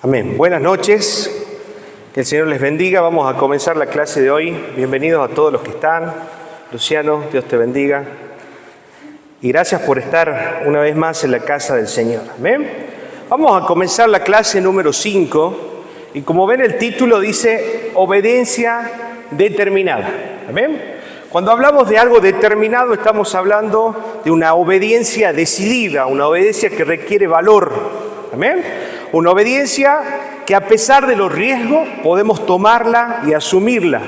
Amén. Buenas noches. Que el Señor les bendiga. Vamos a comenzar la clase de hoy. Bienvenidos a todos los que están. Luciano, Dios te bendiga. Y gracias por estar una vez más en la casa del Señor. Amén. Vamos a comenzar la clase número 5. Y como ven, el título dice obediencia determinada. Amén. Cuando hablamos de algo determinado, estamos hablando de una obediencia decidida, una obediencia que requiere valor. Amén. Una obediencia que a pesar de los riesgos podemos tomarla y asumirla.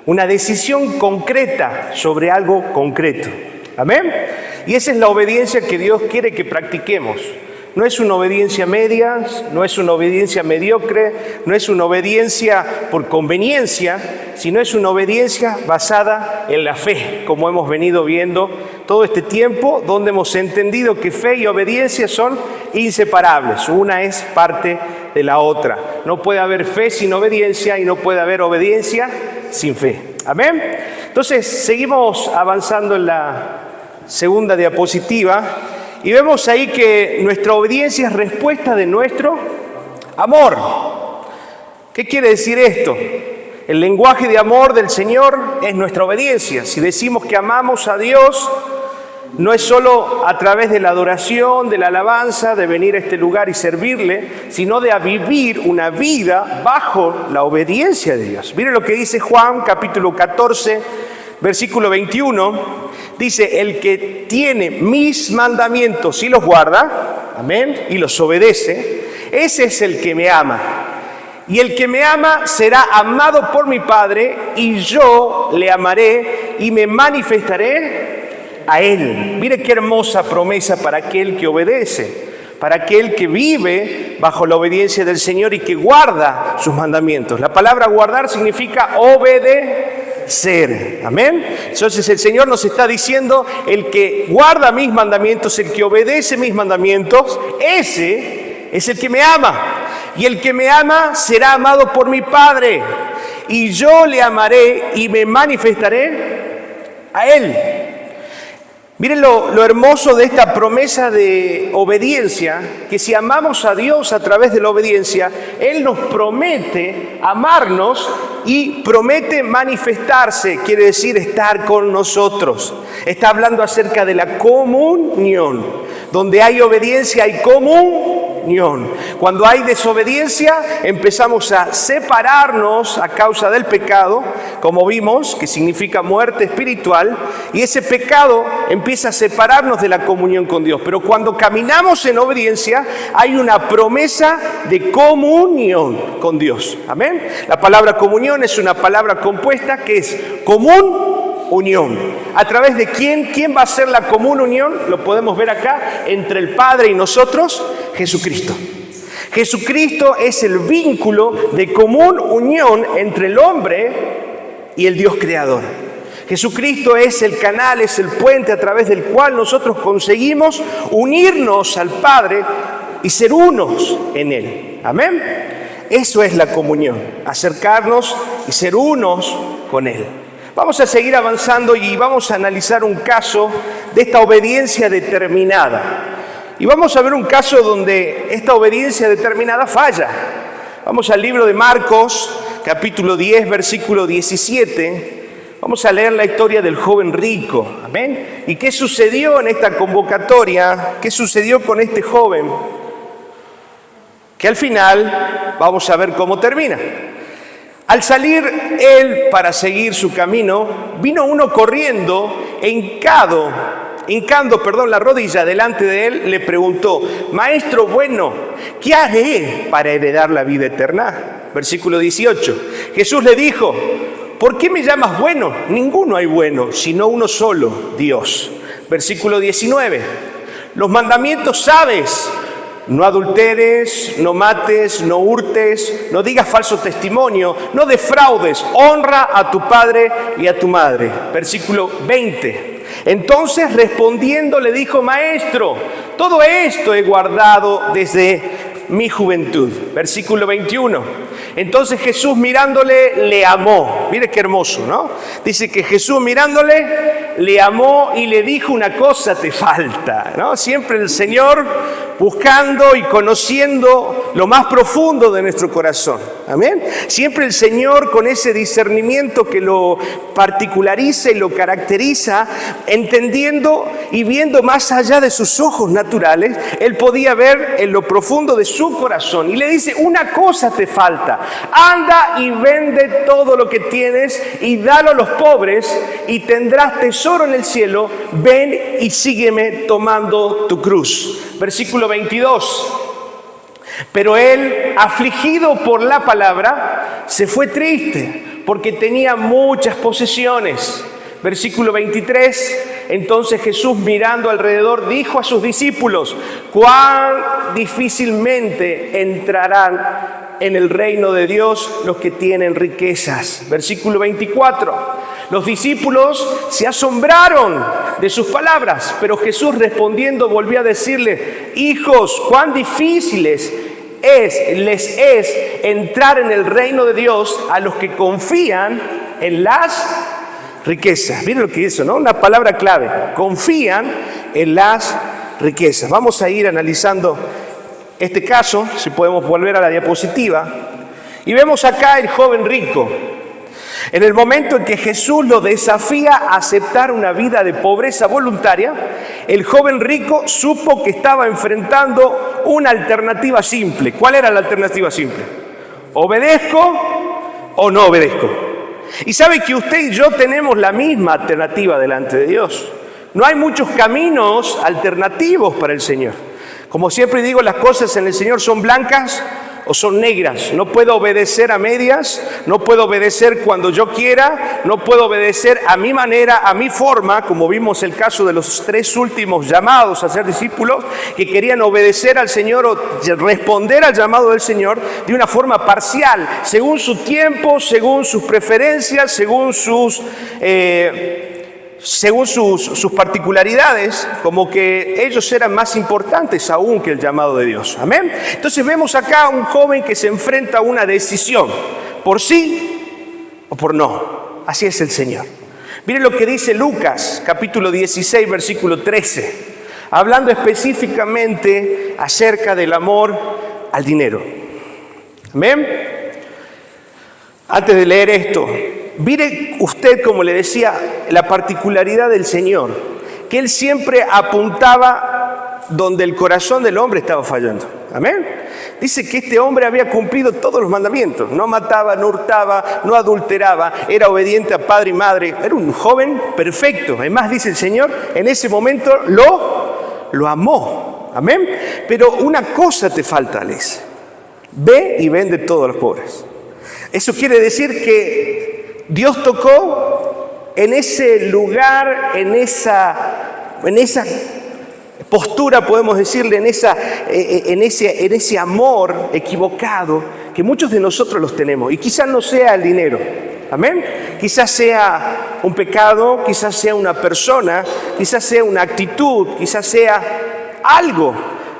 Una decisión concreta sobre algo concreto. Amén. Y esa es la obediencia que Dios quiere que practiquemos. No es una obediencia media, no es una obediencia mediocre, no es una obediencia por conveniencia, sino es una obediencia basada en la fe, como hemos venido viendo todo este tiempo, donde hemos entendido que fe y obediencia son inseparables. Una es parte de la otra. No puede haber fe sin obediencia y no puede haber obediencia sin fe. Amén. Entonces, seguimos avanzando en la segunda diapositiva. Y vemos ahí que nuestra obediencia es respuesta de nuestro amor. ¿Qué quiere decir esto? El lenguaje de amor del Señor es nuestra obediencia. Si decimos que amamos a Dios, no es solo a través de la adoración, de la alabanza, de venir a este lugar y servirle, sino de vivir una vida bajo la obediencia de Dios. Miren lo que dice Juan, capítulo 14, versículo 21. Dice, el que tiene mis mandamientos y los guarda, amén, y los obedece, ese es el que me ama. Y el que me ama será amado por mi Padre, y yo le amaré y me manifestaré a él. Mire qué hermosa promesa para aquel que obedece, para aquel que vive bajo la obediencia del Señor y que guarda sus mandamientos. La palabra guardar significa obedecer. Amén. Entonces el Señor nos está diciendo, el que guarda mis mandamientos, el que obedece mis mandamientos, ese es el que me ama. Y el que me ama será amado por mi Padre. Y yo le amaré y me manifestaré a él. Miren lo hermoso de esta promesa de obediencia, que si amamos a Dios a través de la obediencia, Él nos promete amarnos y promete manifestarse, quiere decir estar con nosotros. Está hablando acerca de la comunión. Donde hay obediencia hay comunión. Cuando hay desobediencia empezamos a separarnos a causa del pecado, como vimos, que significa muerte espiritual, y ese pecado empieza a separarnos de la comunión con Dios. Pero cuando caminamos en obediencia hay una promesa de comunión con Dios. Amén. La palabra comunión es una palabra compuesta que es común, unión. ¿A través de quién? ¿Quién va a ser la común unión? Lo podemos ver acá, entre el Padre y nosotros, Jesucristo. Jesucristo es el vínculo de común unión entre el hombre y el Dios creador. Jesucristo es el canal, es el puente a través del cual nosotros conseguimos unirnos al Padre y ser unos en Él. Amén. Eso es la comunión, acercarnos y ser unos con Él. Vamos a seguir avanzando y vamos a analizar un caso de esta obediencia determinada. Y vamos a ver un caso donde esta obediencia determinada falla. Vamos al libro de Marcos, capítulo 10, versículo 17. Vamos a leer la historia del joven rico. Amén. ¿Y qué sucedió en esta convocatoria? ¿Qué sucedió con este joven? Que al final vamos a ver cómo termina. Al salir él para seguir su camino, vino uno corriendo e hincando la rodilla delante de él, le preguntó: Maestro bueno, ¿qué haré para heredar la vida eterna? Versículo 18. Jesús le dijo: ¿por qué me llamas bueno? Ninguno hay bueno, sino uno solo, Dios. Versículo 19. Los mandamientos sabes: no adulteres, no mates, no hurtes, no digas falso testimonio, no defraudes, honra a tu padre y a tu madre. Versículo 20. Entonces respondiendo le dijo: Maestro, todo esto he guardado desde mi juventud. Versículo 21. Entonces Jesús mirándole, le amó. Mire qué hermoso, ¿no? Dice que Jesús mirándole, le amó y le dijo: una cosa te falta, ¿no? Siempre el Señor buscando y conociendo lo más profundo de nuestro corazón. Amén. Siempre el Señor, con ese discernimiento que lo particulariza y lo caracteriza, entendiendo y viendo más allá de sus ojos naturales, Él podía ver en lo profundo de su corazón. Y le dice: una cosa te falta. Anda y vende todo lo que tienes y dalo a los pobres y tendrás tesoro en el cielo. Ven y sígueme tomando tu cruz. Versículo 22. Pero él, afligido por la palabra, se fue triste porque tenía muchas posesiones. Versículo 23. Entonces Jesús, mirando alrededor, dijo a sus discípulos: cuán difícilmente entrarán en el reino de Dios los que tienen riquezas. Versículo 24. Los discípulos se asombraron de sus palabras, pero Jesús respondiendo volvió a decirle: hijos, cuán difíciles les es entrar en el reino de Dios a los que confían en las riquezas. Miren lo que hizo, ¿no? Una palabra clave: confían en las riquezas. Vamos a ir analizando este caso, si podemos volver a la diapositiva. Y vemos acá el joven rico. En el momento en que Jesús lo desafía a aceptar una vida de pobreza voluntaria, el joven rico supo que estaba enfrentando una alternativa simple. ¿Cuál era la alternativa simple? ¿Obedezco o no obedezco? Y sabe que usted y yo tenemos la misma alternativa delante de Dios. No hay muchos caminos alternativos para el Señor. Como siempre digo, las cosas en el Señor son blancas o son negras. No puedo obedecer a medias, no puedo obedecer cuando yo quiera, no puedo obedecer a mi manera, a mi forma, como vimos el caso de los 3 últimos llamados a ser discípulos, que querían obedecer al Señor o responder al llamado del Señor de una forma parcial, según su tiempo, según sus preferencias, según sus particularidades, como que ellos eran más importantes aún que el llamado de Dios. Amén. Entonces vemos acá a un joven que se enfrenta a una decisión: por sí o por no. Así es el Señor. Miren lo que dice Lucas, capítulo 16, versículo 13, hablando específicamente acerca del amor al dinero. Amén. Antes de leer esto, mire usted, como le decía, la particularidad del Señor, que Él siempre apuntaba donde el corazón del hombre estaba fallando. Amén. Dice que este hombre había cumplido todos los mandamientos: no mataba, no hurtaba, no adulteraba, era obediente a padre y madre, era un joven perfecto. Además, dice el Señor, en ese momento lo amó. Amén. Pero una cosa te falta, Alex: ve y vende todo a los pobres. Eso quiere decir que Dios tocó en ese lugar, en esa postura, podemos decirle, en ese amor equivocado que muchos de nosotros los tenemos. Y quizás no sea el dinero, amén. Quizás sea un pecado, quizás sea una persona, quizás sea una actitud, quizás sea algo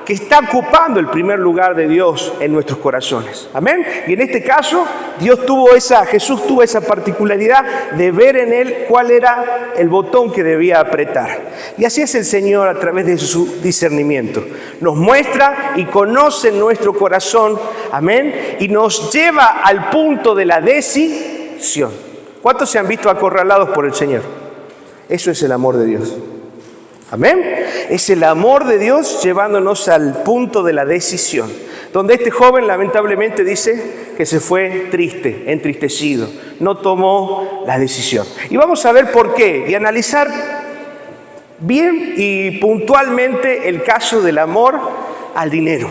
que está ocupando el primer lugar de Dios en nuestros corazones. Amén. Y en este caso, Jesús tuvo esa particularidad de ver en él cuál era el botón que debía apretar. Y así es el Señor a través de su discernimiento. Nos muestra y conoce nuestro corazón. Amén. Y nos lleva al punto de la decisión. ¿Cuántos se han visto acorralados por el Señor? Eso es el amor de Dios. Amén. Es el amor de Dios llevándonos al punto de la decisión, donde este joven lamentablemente dice que se fue triste, entristecido, no tomó la decisión. Y vamos a ver por qué y analizar bien y puntualmente el caso del amor al dinero.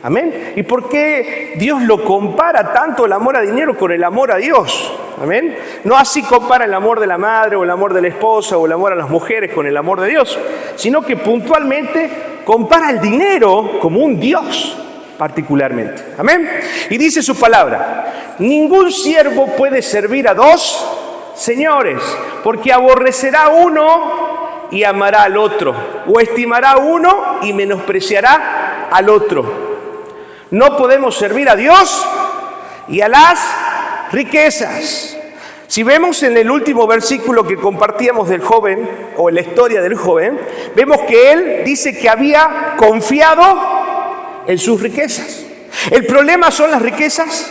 Amén. ¿Y por qué Dios lo compara tanto el amor al dinero con el amor a Dios? Amén. No así compara el amor de la madre o el amor de la esposa o el amor a las mujeres con el amor de Dios, sino que puntualmente compara el dinero como un Dios particularmente. Amén. Y dice su palabra: ningún siervo puede servir a 2 señores, porque aborrecerá a uno y amará al otro, o estimará a uno y menospreciará al otro. No podemos servir a Dios y a las riquezas. Si vemos en el último versículo que compartíamos del joven, o en la historia del joven, vemos que él dice que había confiado en sus riquezas. ¿El problema son las riquezas?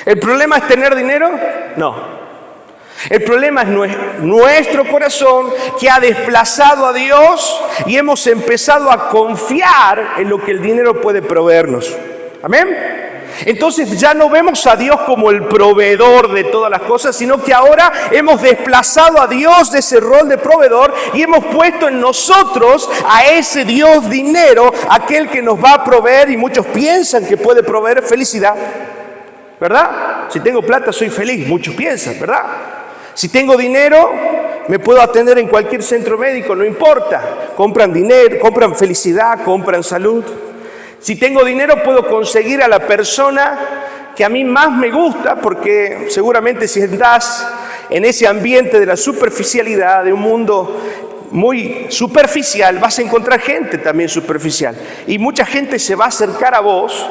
¿El problema es tener dinero? No. El problema es nuestro corazón, que ha desplazado a Dios y hemos empezado a confiar en lo que el dinero puede proveernos. ¿Amén? Entonces ya no vemos a Dios como el proveedor de todas las cosas, sino que ahora hemos desplazado a Dios de ese rol de proveedor y hemos puesto en nosotros a ese Dios dinero, aquel que nos va a proveer, y muchos piensan que puede proveer felicidad, ¿verdad? Si tengo plata soy feliz, muchos piensan, ¿verdad? Si tengo dinero me puedo atender en cualquier centro médico, no importa. Compran dinero, compran felicidad, compran salud. Si tengo dinero puedo conseguir a la persona que a mí más me gusta, porque seguramente si estás en ese ambiente de la superficialidad, de un mundo muy superficial, vas a encontrar gente también superficial. Y mucha gente se va a acercar a vos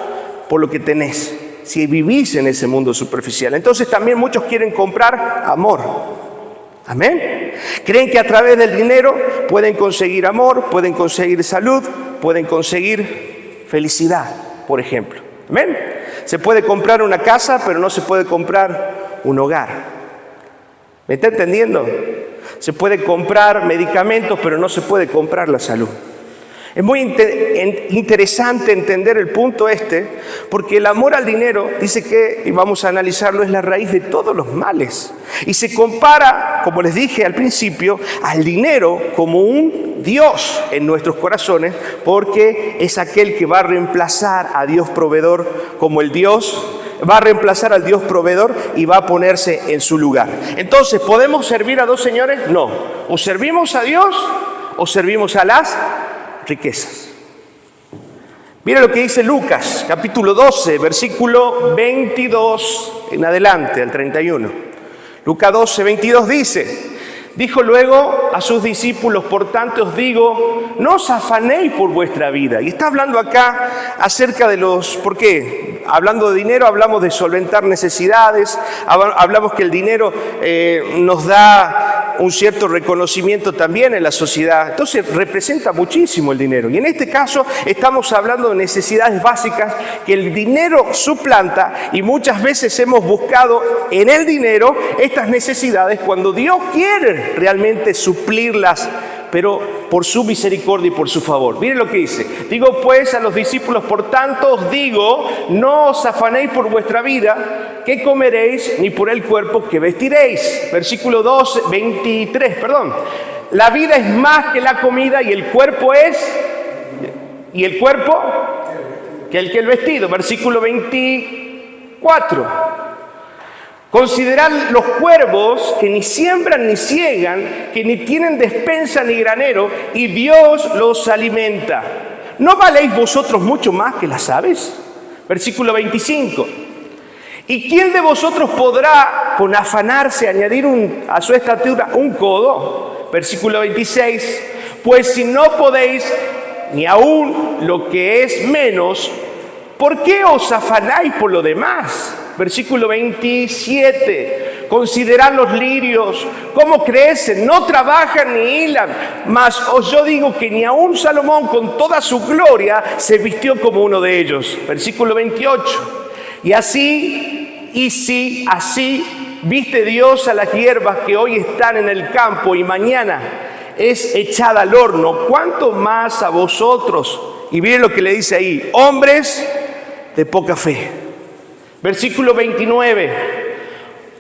por lo que tenés, si vivís en ese mundo superficial. Entonces también muchos quieren comprar amor. ¿Amén? Creen que a través del dinero pueden conseguir amor, pueden conseguir salud, pueden conseguir felicidad, por ejemplo. ¿Amén? Se puede comprar una casa, pero no se puede comprar un hogar. ¿Me está entendiendo? Se puede comprar medicamentos, pero no se puede comprar la salud. Es muy interesante entender el punto porque el amor al dinero, dice que, y vamos a analizarlo, es la raíz de todos los males. Y se compara, como les dije al principio, al dinero como un Dios en nuestros corazones, porque es aquel que va a reemplazar a Dios proveedor como el Dios, va a reemplazar al Dios proveedor y va a ponerse en su lugar. Entonces, ¿podemos servir a dos señores? No. O servimos a Dios o servimos a las riquezas. Mira lo que dice Lucas, capítulo 12, versículo 22 en adelante, al 31. Lucas 12, 22 dice: dijo luego a sus discípulos, por tanto os digo, no os afanéis por vuestra vida. Y está hablando acá acerca de ¿por qué? Hablando de dinero, hablamos de solventar necesidades, hablamos que el dinero nos da un cierto reconocimiento también en la sociedad. Entonces representa muchísimo el dinero. Y en este caso estamos hablando de necesidades básicas que el dinero suplanta, y muchas veces hemos buscado en el dinero estas necesidades cuando Dios quiere realmente suplirlas, pero por su misericordia y por su favor. Miren lo que dice: digo pues a los discípulos, por tanto os digo, no os afanéis por vuestra vida, qué comeréis, ni por el cuerpo que vestiréis. Versículo 23, perdón. La vida es más que la comida y el cuerpo que el vestido. Versículo 24. Considerad los cuervos, que ni siembran ni ciegan, que ni tienen despensa ni granero, y Dios los alimenta. ¿No valéis vosotros mucho más que las aves? Versículo 25. ¿Y quién de vosotros podrá con afanarse añadir a su estatura un codo? Versículo 26. Pues si no podéis ni aún lo que es menos, ¿por qué os afanáis por lo demás? Versículo 27, considerad los lirios, cómo crecen, no trabajan ni hilan, mas yo digo que ni aun Salomón con toda su gloria se vistió como uno de ellos. Versículo 28, y si así viste Dios a las hierbas que hoy están en el campo y mañana es echada al horno, ¿cuánto más a vosotros? Y miren lo que le dice ahí: hombres de poca fe. Versículo 29.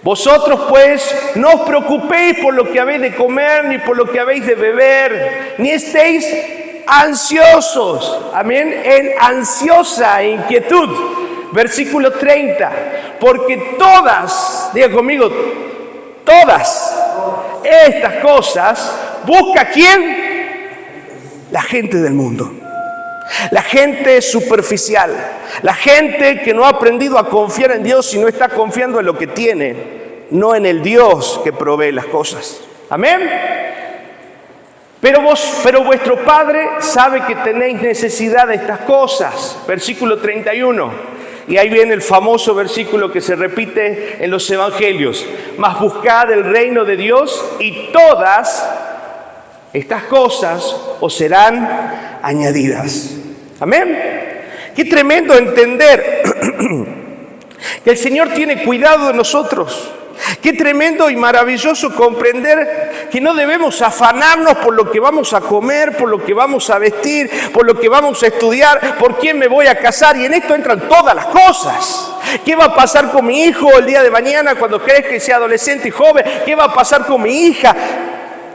Vosotros pues no os preocupéis por lo que habéis de comer, ni por lo que habéis de beber, ni estéis ansiosos. Amén. En ansiosa inquietud. Versículo 30. Porque todas, diga conmigo, todas estas cosas busca ¿quién? La gente del mundo. La gente superficial, la gente que no ha aprendido a confiar en Dios y no está confiando en lo que tiene, no en el Dios que provee las cosas. Amén. Pero vuestro Padre sabe que tenéis necesidad de estas cosas. Versículo 31. Y ahí viene el famoso versículo que se repite en los evangelios. Mas buscad el reino de Dios y todas estas cosas os serán añadidas. Amén. Qué tremendo entender que el Señor tiene cuidado de nosotros. Qué tremendo y maravilloso comprender que no debemos afanarnos por lo que vamos a comer, por lo que vamos a vestir, por lo que vamos a estudiar, por quién me voy a casar. Y en esto entran todas las cosas. ¿Qué va a pasar con mi hijo el día de mañana cuando crezca y sea adolescente y joven? ¿Qué va a pasar con mi hija?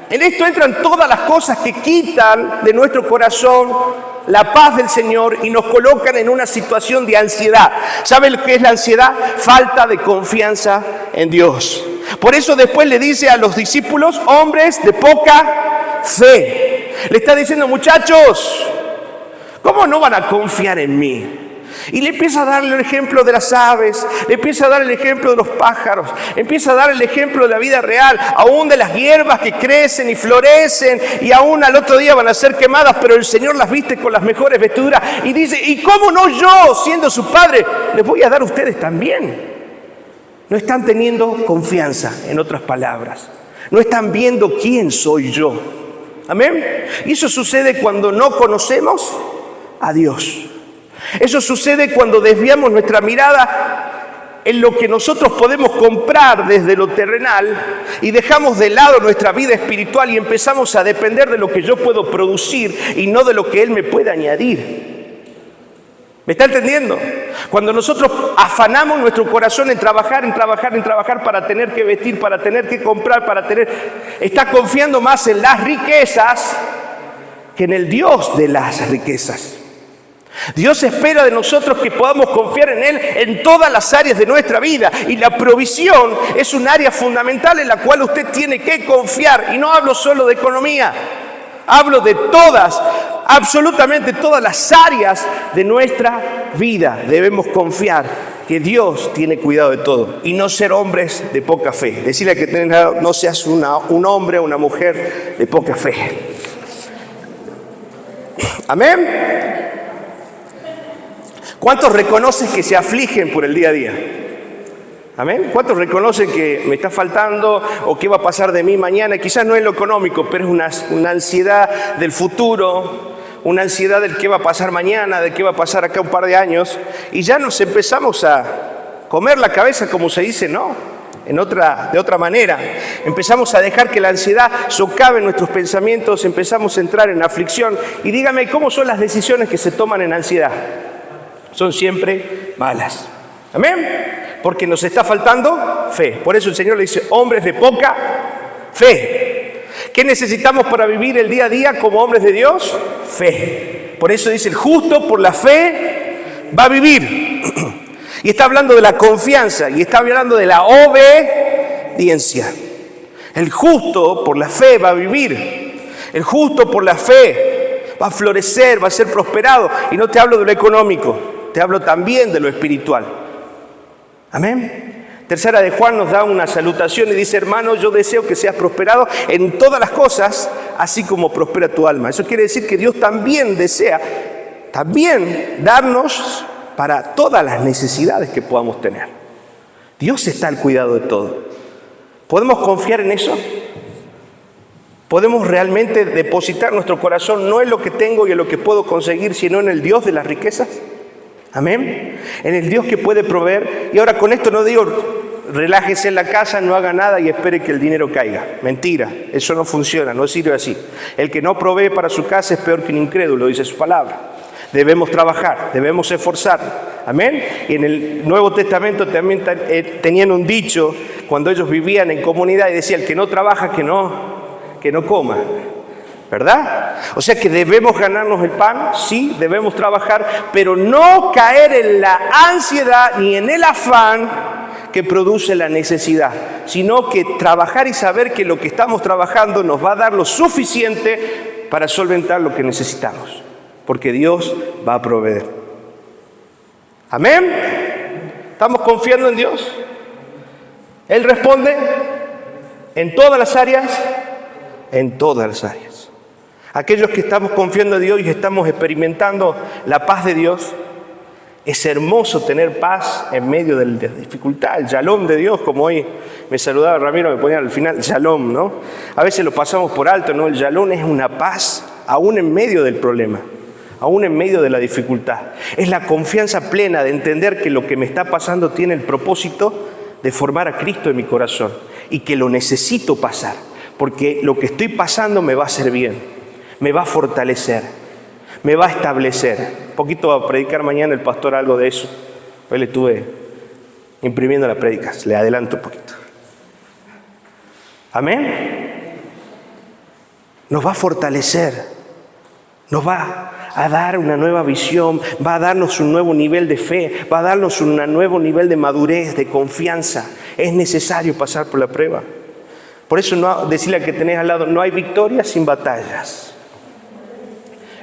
En esto entran todas las cosas que quitan de nuestro corazón la paz del Señor y nos colocan en una situación de ansiedad. ¿Sabe lo que es la ansiedad? Falta de confianza en Dios. Por eso después le dice a los discípulos, hombres de poca fe. Le está diciendo, muchachos, ¿cómo no van a confiar en mí? Y le empieza a dar el ejemplo de las aves, le empieza a dar el ejemplo de los pájaros, empieza a dar el ejemplo de la vida real, aún de las hierbas que crecen y florecen y aún al otro día van a ser quemadas, pero el Señor las viste con las mejores vestiduras. Y dice, ¿y cómo no yo, siendo su Padre, les voy a dar a ustedes también? No están teniendo confianza, en otras palabras. No están viendo quién soy yo. Amén. Y eso sucede cuando no conocemos a Dios. Eso sucede cuando desviamos nuestra mirada en lo que nosotros podemos comprar desde lo terrenal y dejamos de lado nuestra vida espiritual y empezamos a depender de lo que yo puedo producir y no de lo que Él me puede añadir. ¿Me está entendiendo? Cuando nosotros afanamos nuestro corazón en trabajar para tener que vestir, para tener que comprar, está confiando más en las riquezas que en el Dios de las riquezas. Dios espera de nosotros que podamos confiar en Él en todas las áreas de nuestra vida. Y la provisión es un área fundamental en la cual usted tiene que confiar. Y no hablo solo de economía, hablo de todas, absolutamente todas las áreas de nuestra vida. Debemos confiar que Dios tiene cuidado de todo y no ser hombres de poca fe. Decirle a que no seas un hombre o una mujer de poca fe. Amén. ¿Cuántos reconocen que se afligen por el día a día? ¿Amén? ¿Cuántos reconocen que me está faltando o qué va a pasar de mí mañana? Quizás no es lo económico, pero es una ansiedad del futuro, una ansiedad del qué va a pasar mañana, de qué va a pasar acá un par de años. Y ya nos empezamos a comer la cabeza, como se dice, ¿no? De otra manera. Empezamos a dejar que la ansiedad socave nuestros pensamientos, empezamos a entrar en aflicción. Y dígame, ¿cómo son las decisiones que se toman en ansiedad? Son siempre malas. ¿Amén? Porque nos está faltando fe. Por eso el Señor le dice, hombres de poca fe. ¿Qué necesitamos para vivir el día a día como hombres de Dios? Fe. Por eso dice, el justo por la fe va a vivir. Y está hablando de la confianza y está hablando de la obediencia. El justo por la fe va a vivir. El justo por la fe va a florecer, va a ser prosperado. Y no te hablo de lo económico. Te hablo también de lo espiritual. Amén. Tercera de Juan nos da una salutación y dice, hermano, yo deseo que seas prosperado en todas las cosas, así como prospera tu alma. Eso quiere decir que Dios también desea, darnos para todas las necesidades que podamos tener. Dios está al cuidado de todo. ¿Podemos confiar en eso? ¿Podemos realmente depositar nuestro corazón no en lo que tengo y en lo que puedo conseguir, sino en el Dios de las riquezas? Amén. En el Dios que puede proveer. Y ahora con esto no digo, relájese en la casa, no haga nada y espere que el dinero caiga. Mentira, eso no funciona, no sirve así. El que no provee para su casa es peor que un incrédulo, dice su palabra. Debemos trabajar, debemos esforzar. Amén. Y en el Nuevo Testamento también tenían un dicho cuando ellos vivían en comunidad y decía, el que no trabaja, que no coma. ¿Verdad? O sea que debemos ganarnos el pan, sí, debemos trabajar, pero no caer en la ansiedad ni en el afán que produce la necesidad, sino que trabajar y saber que lo que estamos trabajando nos va a dar lo suficiente para solventar lo que necesitamos, porque Dios va a proveer. Amén. ¿Estamos confiando en Dios? Él responde en todas las áreas, en todas las áreas. Aquellos que estamos confiando en Dios y estamos experimentando la paz de Dios, Es hermoso tener paz en medio de la dificultad, el shalom de Dios, como hoy me saludaba Ramiro, me ponía al final shalom, ¿no? A veces lo pasamos por alto, ¿no? El shalom es una paz aún en medio del problema, aún en medio de la dificultad. Es la confianza plena de entender que lo que me está pasando tiene el propósito de formar a Cristo en mi corazón y que lo necesito pasar, porque lo que estoy pasando me va a hacer bien, me va a fortalecer, me va a establecer. Un poquito va a predicar mañana el pastor algo de eso. Hoy le estuve imprimiendo las prédicas, le adelanto un poquito. Amén. Nos va a fortalecer, nos va a dar una nueva visión, va a darnos un nuevo nivel de fe, va a darnos un nuevo nivel de madurez, de confianza. Es necesario pasar por la prueba. Por eso decirle al que tenés al lado, no hay victoria sin batallas.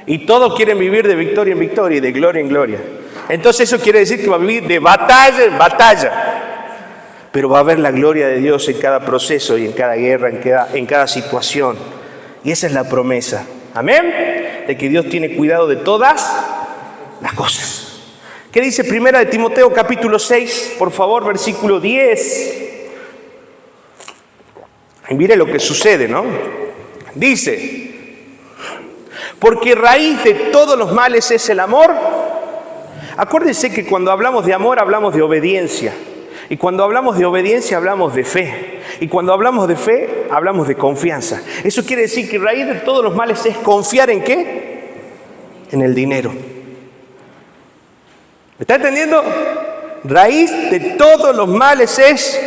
Y todos quieren vivir de victoria en victoria y de gloria en gloria. Entonces eso quiere decir que va a vivir de batalla en batalla. Pero va a haber la gloria de Dios en cada proceso y en cada guerra, en cada situación. Y esa es la promesa. Amén. De que Dios tiene cuidado de todas las cosas. ¿Qué dice Primera de Timoteo capítulo 6? Por favor, versículo 10. Y mire lo que sucede, ¿no? Dice: porque raíz de todos los males es el amor. Acuérdense que cuando hablamos de amor hablamos de obediencia. Y cuando hablamos de obediencia hablamos de fe. Y cuando hablamos de fe hablamos de confianza. Eso quiere decir que raíz de todos los males es confiar ¿en qué? En el dinero. ¿Me está entendiendo? Raíz de todos los males es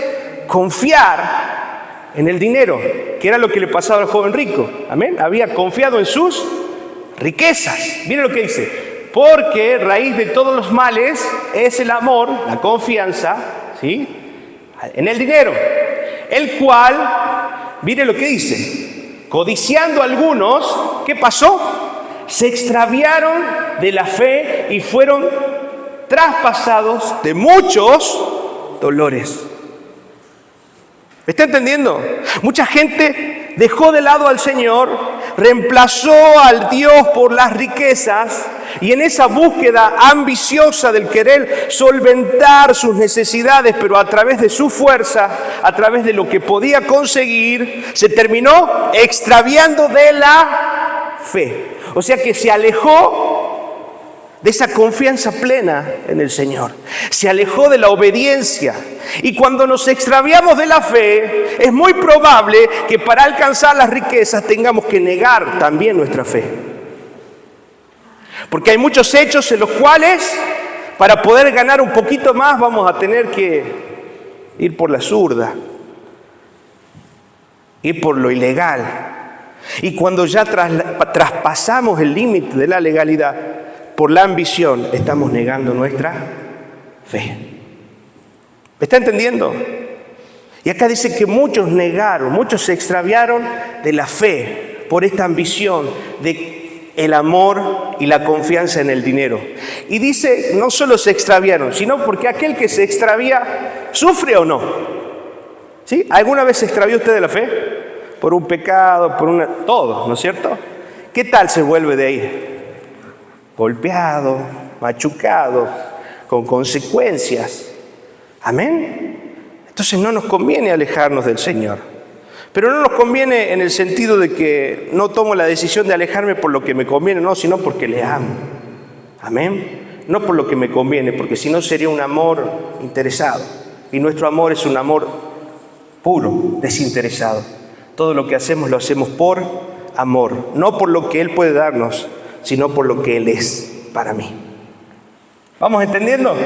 confiar en el dinero, que era lo que le pasaba al joven rico. Amén. Había confiado en sus riquezas. Miren lo que dice: porque raíz de todos los males es el amor, la confianza, ¿sí? En el dinero, el cual, miren lo que dice, codiciando algunos, ¿qué pasó? Se extraviaron de la fe y fueron traspasados de muchos dolores. ¿Me está entendiendo? Mucha gente dejó de lado al Señor, reemplazó al Dios por las riquezas y en esa búsqueda ambiciosa del querer solventar sus necesidades, pero a través de su fuerza, a través de lo que podía conseguir, se terminó extraviando de la fe. O sea que se alejó de esa confianza plena en el Señor. Se alejó de la obediencia. Y cuando nos extraviamos de la fe, es muy probable que para alcanzar las riquezas tengamos que negar también nuestra fe. Porque hay muchos hechos en los cuales, para poder ganar un poquito más, vamos a tener que ir por la zurda, ir por lo ilegal. Y cuando ya traspasamos el límite de la legalidad, por la ambición, estamos negando nuestra fe. ¿Me está entendiendo? Y acá dice que muchos negaron, muchos se extraviaron de la fe por esta ambición de el amor y la confianza en el dinero. Y dice, no solo se extraviaron, sino porque aquel que se extravía, ¿sufre o no? ¿Sí? ¿Alguna vez se extravió usted de la fe? Por un pecado, todo, ¿no es cierto? ¿Qué tal se vuelve de ahí? Golpeado, machucado, con consecuencias. Amén. Entonces no nos conviene alejarnos del Señor. Pero no nos conviene en el sentido de que no tomo la decisión de alejarme por lo que me conviene, no, sino porque le amo. Amén. No por lo que me conviene, porque si no sería un amor interesado. Y nuestro amor es un amor puro, desinteresado. Todo lo que hacemos lo hacemos por amor, no por lo que Él puede darnos, sino por lo que Él es para mí. ¿Vamos entendiendo?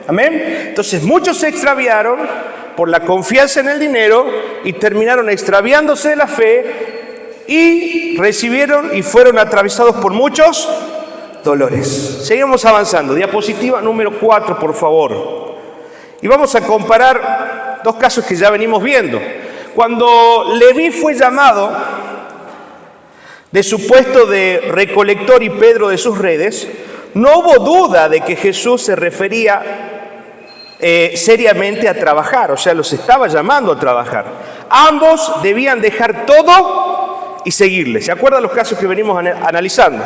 Amén. Entonces muchos se extraviaron por la confianza en el dinero y terminaron extraviándose de la fe y recibieron y fueron atravesados por muchos dolores. Seguimos avanzando. Diapositiva número 4, por favor. Y vamos a comparar dos casos que ya venimos viendo. Cuando Leví fue llamado de su puesto de recolector y Pedro de sus redes, no hubo duda de que Jesús se refería seriamente a trabajar, o sea, los estaba llamando a trabajar. Ambos debían dejar todo y seguirle. ¿Se acuerdan los casos que venimos analizando?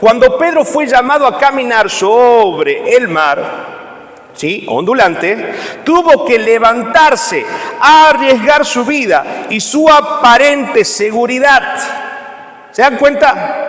Cuando Pedro fue llamado a caminar sobre el mar, ¿sí?, ondulante, tuvo que levantarse, a arriesgar su vida y su aparente seguridad. ¿Se dan cuenta?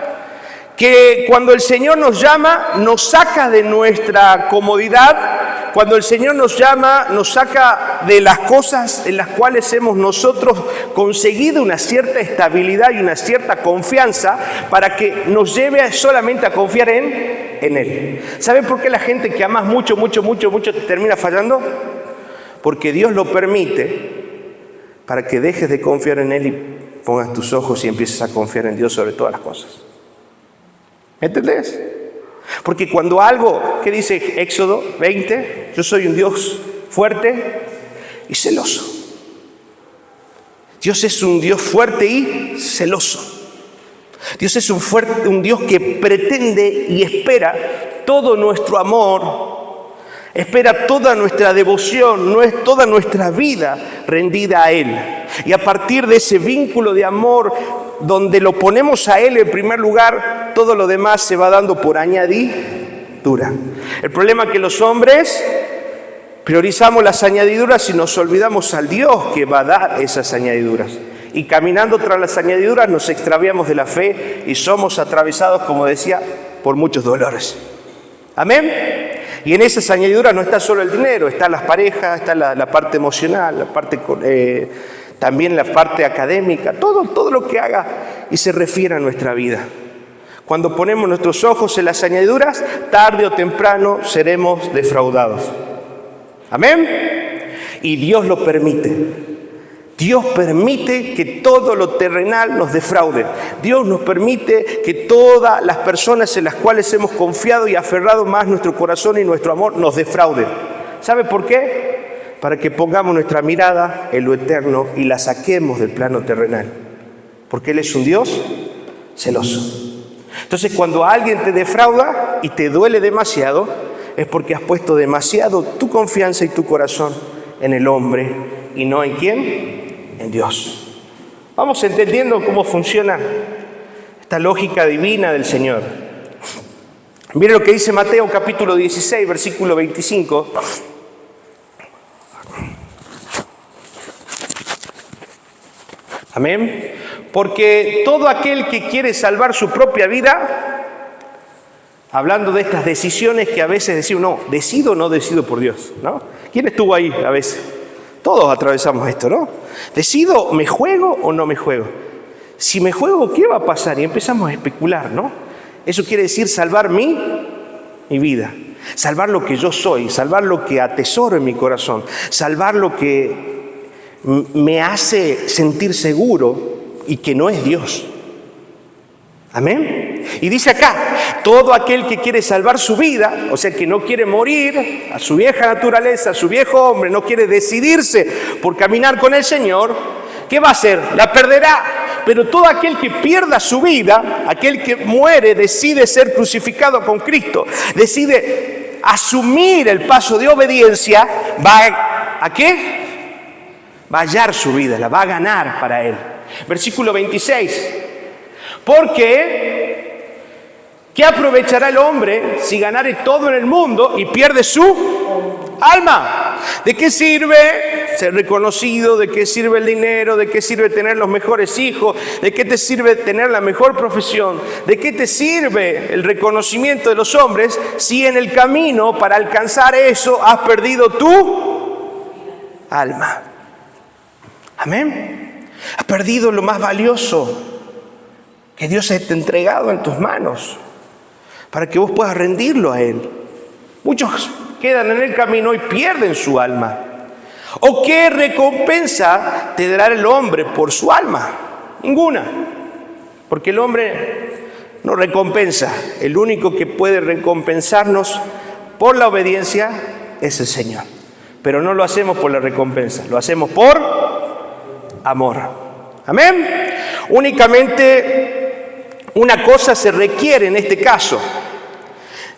Que cuando el Señor nos llama, nos saca de nuestra comodidad. Cuando el Señor nos llama, nos saca de las cosas en las cuales hemos nosotros conseguido una cierta estabilidad y una cierta confianza para que nos lleve solamente a confiar en Él. ¿Saben por qué la gente que amas mucho te termina fallando? Porque Dios lo permite para que dejes de confiar en Él y pongas tus ojos y empieces a confiar en Dios sobre todas las cosas. ¿Entendés? Porque cuando algo, ¿qué dice Éxodo 20? Yo soy un Dios fuerte y celoso. Dios es un Dios fuerte y celoso. Dios es un Dios que pretende y espera todo nuestro amor, espera toda nuestra devoción, toda nuestra vida rendida a Él. Y a partir de ese vínculo de amor, donde lo ponemos a Él en primer lugar, todo lo demás se va dando por añadidura. El problema es que los hombres priorizamos las añadiduras y nos olvidamos al Dios que va a dar esas añadiduras. Y caminando tras las añadiduras nos extraviamos de la fe y somos atravesados, como decía, por muchos dolores. ¿Amén? Y en esas añadiduras no está solo el dinero, están las parejas, está la parte emocional, la parte también la parte académica, todo lo que haga y se refiere a nuestra vida. Cuando ponemos nuestros ojos en las añadiduras, tarde o temprano seremos defraudados. ¿Amén? Y Dios lo permite. Dios permite que todo lo terrenal nos defraude. Dios nos permite que todas las personas en las cuales hemos confiado y aferrado más nuestro corazón y nuestro amor nos defrauden. ¿Sabe por qué? Para que pongamos nuestra mirada en lo eterno y la saquemos del plano terrenal. Porque Él es un Dios celoso. Entonces, cuando alguien te defrauda y te duele demasiado, es porque has puesto demasiado tu confianza y tu corazón en el hombre y no en ¿quién? En Dios. Vamos entendiendo cómo funciona esta lógica divina del Señor. Miren lo que dice Mateo capítulo 16, versículo 25. Amén. Porque todo aquel que quiere salvar su propia vida, hablando de estas decisiones que a veces decimos, no, decido o no decido por Dios, ¿no? ¿Quién estuvo ahí a veces? Todos atravesamos esto, ¿no? ¿Decido, me juego o no me juego? Si me juego, ¿qué va a pasar? Y empezamos a especular, ¿no? Eso quiere decir salvar mi vida, salvar lo que yo soy, salvar lo que atesoro en mi corazón, salvar lo que me hace sentir seguro y que no es Dios. Amén. Y dice acá, todo aquel que quiere salvar su vida, o sea, que no quiere morir a su vieja naturaleza, a su viejo hombre, no quiere decidirse por caminar con el Señor, ¿qué va a hacer? La perderá. Pero todo aquel que pierda su vida, aquel que muere, decide ser crucificado con Cristo, decide asumir el paso de obediencia, ¿va a qué? Va a hallar su vida, la va a ganar para Él. Versículo 26. Porque, ¿qué aprovechará el hombre si ganare todo en el mundo y pierde su alma? ¿De qué sirve ser reconocido? ¿De qué sirve el dinero? ¿De qué sirve tener los mejores hijos? ¿De qué te sirve tener la mejor profesión? ¿De qué te sirve el reconocimiento de los hombres si en el camino para alcanzar eso has perdido tu alma? Amén. Has perdido lo más valioso que Dios te ha entregado en tus manos para que vos puedas rendirlo a Él. Muchos quedan en el camino y pierden su alma. ¿O qué recompensa te dará el hombre por su alma? Ninguna. Porque el hombre no recompensa. El único que puede recompensarnos por la obediencia es el Señor. Pero no lo hacemos por la recompensa, lo hacemos por amor. Amén. Únicamente una cosa se requiere en este caso.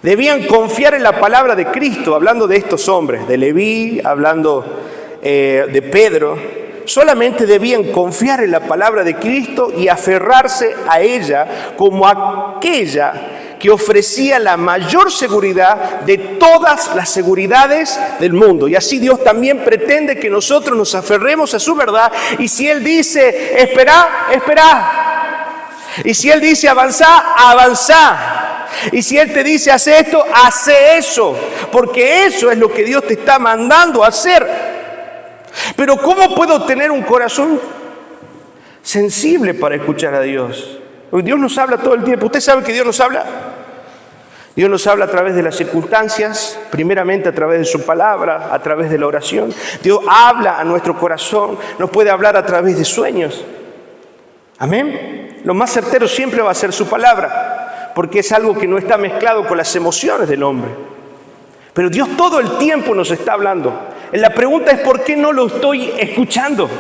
Debían confiar en la palabra de Cristo, hablando de estos hombres, de Leví, hablando de Pedro. solamente debían confiar en la palabra de Cristo y aferrarse a ella como aquella que ofrecía la mayor seguridad de todas las seguridades del mundo. Y así Dios también pretende que nosotros nos aferremos a su verdad. Y si Él dice, esperá, esperá. Y si Él dice, avanzá, avanzá. Y si Él te dice, hace esto, hace eso. Porque eso es lo que Dios te está mandando a hacer. Pero ¿cómo puedo tener un corazón sensible para escuchar a Dios? Porque Dios nos habla todo el tiempo. ¿Usted sabe que Dios nos habla? Dios nos habla a través de las circunstancias, primeramente a través de su palabra, a través de la oración. Dios habla a nuestro corazón, nos puede hablar a través de sueños. Amén. Lo más certero siempre va a ser su palabra, porque es algo que no está mezclado con las emociones del hombre. Pero Dios todo el tiempo nos está hablando. La pregunta es ¿por qué no lo estoy escuchando?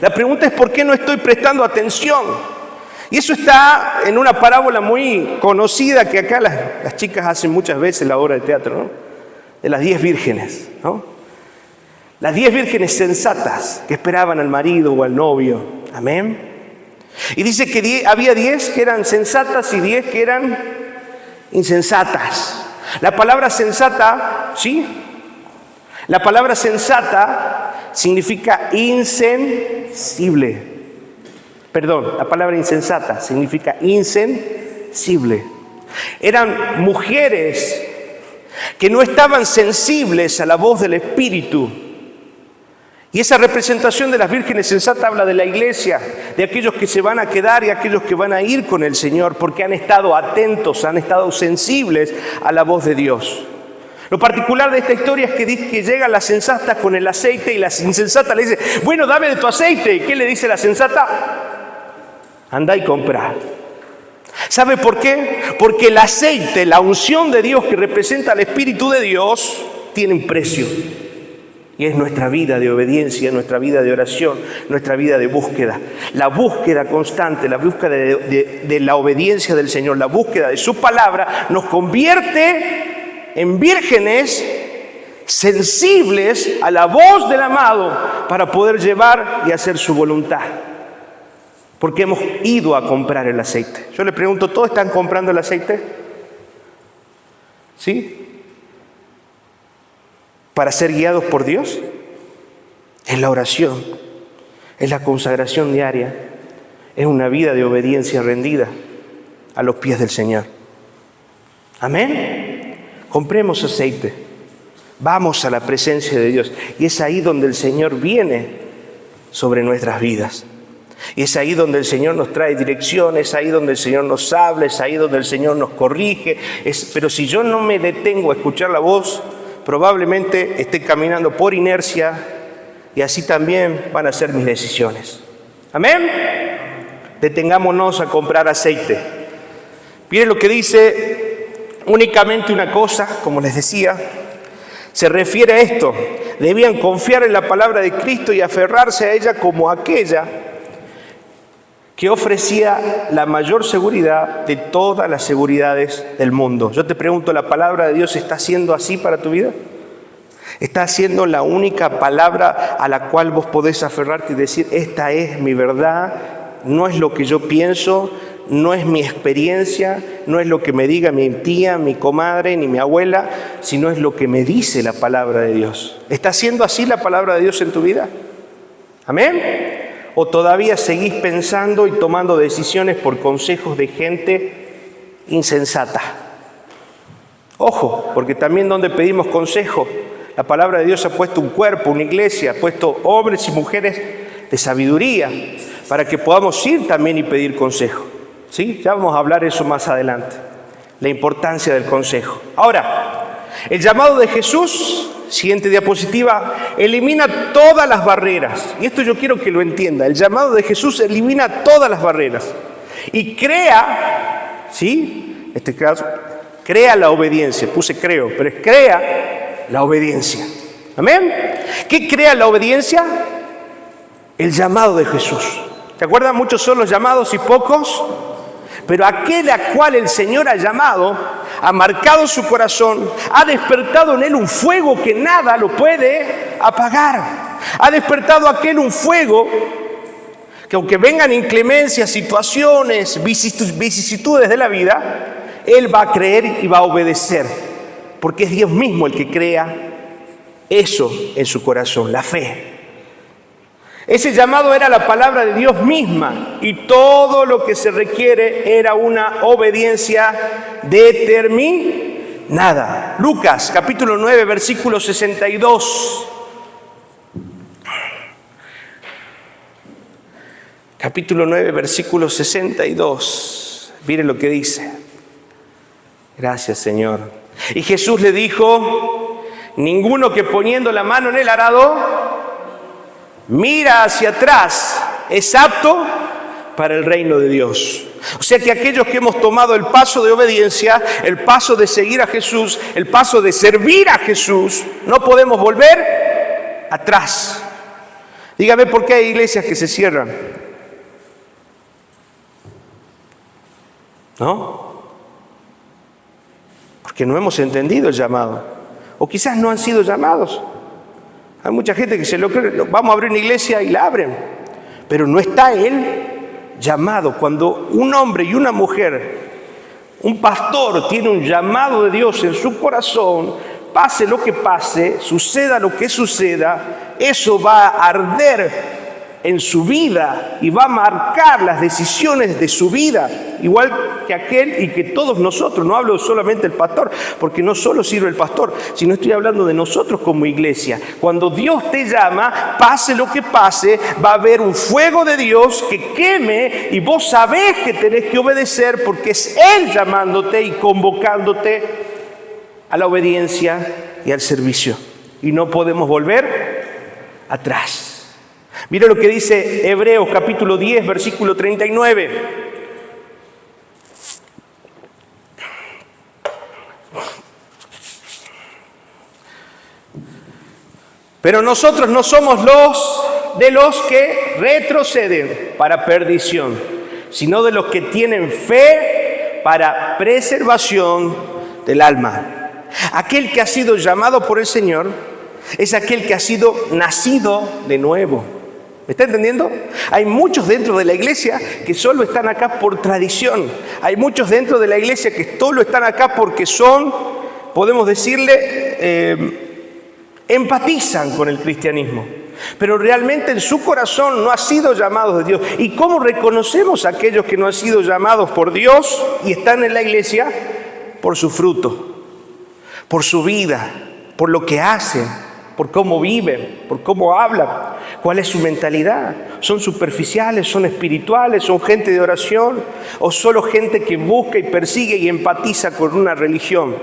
La pregunta es ¿por qué no estoy prestando atención? Y eso está en una parábola muy conocida que acá las chicas hacen muchas veces en la obra de teatro, ¿no? De las 10 vírgenes, ¿no? Las 10 vírgenes sensatas que esperaban al marido o al novio. Amén. Y dice que había 10 que eran sensatas y 10 que eran insensatas. La palabra sensata, ¿sí? La palabra sensata significa insensible. Perdón, la palabra insensata significa insensible. Eran mujeres que no estaban sensibles a la voz del Espíritu. Y esa representación de las vírgenes sensatas habla de la iglesia, de aquellos que se van a quedar y aquellos que van a ir con el Señor, porque han estado atentos, han estado sensibles a la voz de Dios. Lo particular de esta historia es que dice que llegan las sensatas con el aceite y las insensatas le dicen, bueno, dame de tu aceite. ¿Y qué le dice la sensata? Anda y compra. ¿Sabe por qué? Porque el aceite, la unción de Dios que representa al Espíritu de Dios, tiene un precio. Y es nuestra vida de obediencia, nuestra vida de oración, nuestra vida de búsqueda. La búsqueda constante, la búsqueda de la obediencia del Señor, la búsqueda de su palabra, nos convierte en vírgenes sensibles a la voz del amado para poder llevar y hacer su voluntad. Porque hemos ido a comprar el aceite. Yo le pregunto, ¿todos están comprando el aceite? ¿Sí? Para ser guiados por Dios. Es la oración, es la consagración diaria, es una vida de obediencia rendida a los pies del Señor. Amén. Compremos aceite. Vamos a la presencia de Dios. Y es ahí donde el Señor viene sobre nuestras vidas. Y es ahí donde el Señor nos trae dirección, es ahí donde el Señor nos habla, es ahí donde el Señor nos corrige. Pero si yo no me detengo a escuchar la voz, probablemente esté caminando por inercia y así también van a ser mis decisiones. ¿Amén? Detengámonos a comprar aceite. Miren lo que dice, únicamente una cosa, como les decía, se refiere a esto. Debían confiar en la palabra de Cristo y aferrarse a ella como aquella que ofrecía la mayor seguridad de todas las seguridades del mundo. Yo te pregunto, ¿la palabra de Dios está siendo así para tu vida? ¿Está siendo la única palabra a la cual vos podés aferrarte y decir, esta es mi verdad, no es lo que yo pienso, no es mi experiencia, no es lo que me diga mi tía, mi comadre, ni mi abuela, sino es lo que me dice la palabra de Dios? ¿Está siendo así la palabra de Dios en tu vida? ¿Amén? ¿O todavía seguís pensando y tomando decisiones por consejos de gente insensata? Ojo, porque también donde pedimos consejo, la palabra de Dios ha puesto un cuerpo, una iglesia, ha puesto hombres y mujeres de sabiduría para que podamos ir también y pedir consejo. ¿Sí? Ya vamos a hablar eso más adelante, la importancia del consejo. Ahora, el llamado de Jesús, siguiente diapositiva, elimina todas las barreras. Y esto yo quiero que lo entienda. El llamado de Jesús elimina todas las barreras y crea, ¿sí? En este caso, crea la obediencia. Puse creo, pero es crea la obediencia. ¿Amén? ¿Qué crea la obediencia? El llamado de Jesús. ¿Te acuerdas? Muchos son los llamados y pocos, pero aquel a cual el Señor ha llamado, ha marcado su corazón, ha despertado en él un fuego que nada lo puede apagar. Ha despertado aquel un fuego que aunque vengan inclemencias, situaciones, vicisitudes de la vida, él va a creer y va a obedecer, porque es Dios mismo el que crea eso en su corazón, la fe. Ese llamado era la palabra de Dios misma y todo lo que se requiere era una obediencia determinada. Lucas capítulo 9, versículo 62. Capítulo 9, versículo 62. Miren lo que dice. Gracias, Señor. Y Jesús le dijo: ninguno que poniendo la mano en el arado mira hacia atrás es apto para el reino de Dios. O sea que aquellos que hemos tomado el paso de obediencia, el paso de seguir a Jesús, el paso de servir a Jesús, no podemos volver atrás. Dígame por qué hay iglesias que se cierran. ¿No? Porque no hemos entendido el llamado. O quizás no han sido llamados. Hay mucha gente que se lo cree, vamos a abrir una iglesia y la abren, pero no está el llamado. Cuando un hombre y una mujer, un pastor tiene un llamado de Dios en su corazón, pase lo que pase, suceda lo que suceda, eso va a arder en su vida y va a marcar las decisiones de su vida, igual que aquel y que todos nosotros. No hablo solamente del pastor, porque no solo sirve el pastor, sino estoy hablando de nosotros como iglesia. Cuando Dios te llama, pase lo que pase, va a haber un fuego de Dios que queme y vos sabés que tenés que obedecer, porque es Él llamándote y convocándote a la obediencia y al servicio. Y no podemos volver atrás. Mira lo que dice Hebreos capítulo 10, versículo 39. Pero nosotros no somos de los que retroceden para perdición, sino de los que tienen fe para preservación del alma. Aquel que ha sido llamado por el Señor es aquel que ha sido nacido de nuevo. ¿Me está entendiendo? Hay muchos dentro de la iglesia que solo están acá por tradición. Hay muchos dentro de la iglesia que solo están acá porque son, podemos decirle, empatizan con el cristianismo. Pero realmente en su corazón no ha sido llamados de Dios. ¿Y cómo reconocemos a aquellos que no han sido llamados por Dios y están en la iglesia? Por su fruto, por su vida, por lo que hacen, por cómo viven, por cómo hablan, cuál es su mentalidad. ¿Son superficiales, son espirituales, son gente de oración o solo gente que busca y persigue y empatiza con una religión?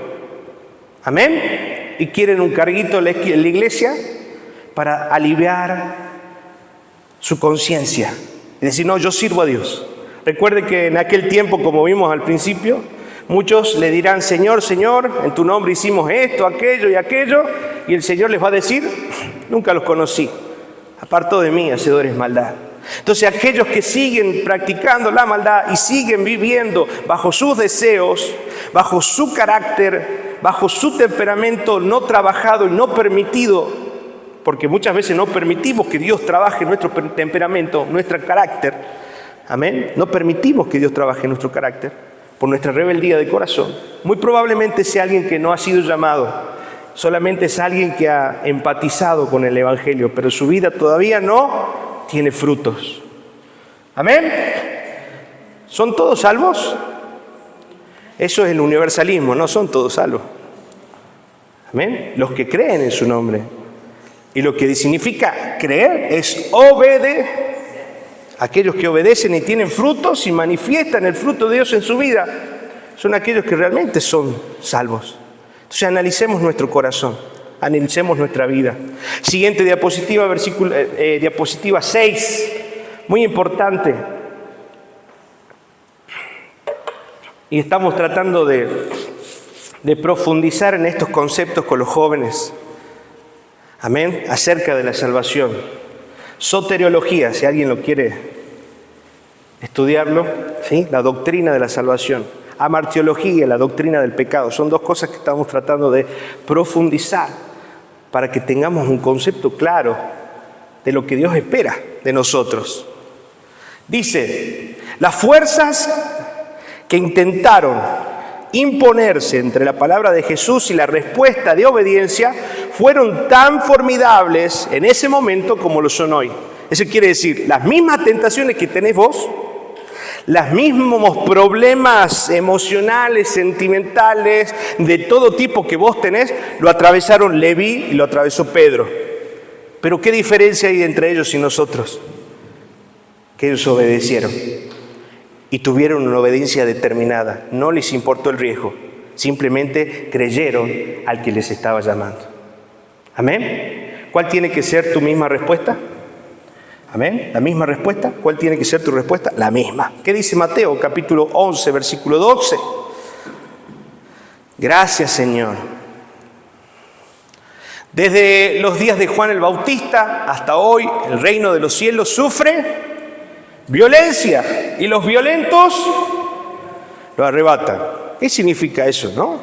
¿Amén? Y quieren un carguito en la iglesia para aliviar su conciencia y decir: no, yo sirvo a Dios. Recuerde que en aquel tiempo, como vimos al principio, muchos le dirán: Señor, Señor, en tu nombre hicimos esto, aquello y aquello. Y el Señor les va a decir: nunca los conocí. Apartó de mí, hacedores maldad. Entonces aquellos que siguen practicando la maldad y siguen viviendo bajo sus deseos, bajo su carácter, bajo su temperamento no trabajado y no permitido, porque muchas veces no permitimos que Dios trabaje en nuestro temperamento, nuestro carácter. Amén. No permitimos que Dios trabaje en nuestro carácter por nuestra rebeldía de corazón. Muy probablemente sea alguien que no ha sido llamado. Solamente es alguien que ha empatizado con el Evangelio, pero su vida todavía no tiene frutos. ¿Amén? ¿Son todos salvos? Eso es el universalismo, no son todos salvos. ¿Amén? Los que creen en su nombre. Y lo que significa creer es obedecer. Aquellos que obedecen y tienen frutos y manifiestan el fruto de Dios en su vida son aquellos que realmente son salvos. Entonces analicemos nuestro corazón, analicemos nuestra vida. Siguiente diapositiva, diapositiva 6, muy importante. Y estamos tratando de profundizar en estos conceptos con los jóvenes. Amén, acerca de la salvación. Soteriología, si alguien lo quiere estudiarlo, ¿sí? La doctrina de la salvación. Amartiología, la doctrina del pecado. Son dos cosas que estamos tratando de profundizar para que tengamos un concepto claro de lo que Dios espera de nosotros. Dice, las fuerzas que intentaron imponerse entre la palabra de Jesús y la respuesta de obediencia fueron tan formidables en ese momento como lo son hoy. Eso quiere decir, las mismas tentaciones que tenés vos, los mismos problemas emocionales, sentimentales, de todo tipo que vos tenés, lo atravesaron Leví y lo atravesó Pedro. Pero ¿qué diferencia hay entre ellos y nosotros? Que ellos obedecieron y tuvieron una obediencia determinada. No les importó el riesgo, simplemente creyeron al que les estaba llamando. ¿Amén? ¿Cuál tiene que ser tu misma respuesta? ¿Amén? ¿La misma respuesta? ¿Cuál tiene que ser tu respuesta? La misma. ¿Qué dice Mateo, capítulo 11, versículo 12? Gracias, Señor. Desde los días de Juan el Bautista hasta hoy, el reino de los cielos sufre violencia y los violentos lo arrebatan. ¿Qué significa eso, no?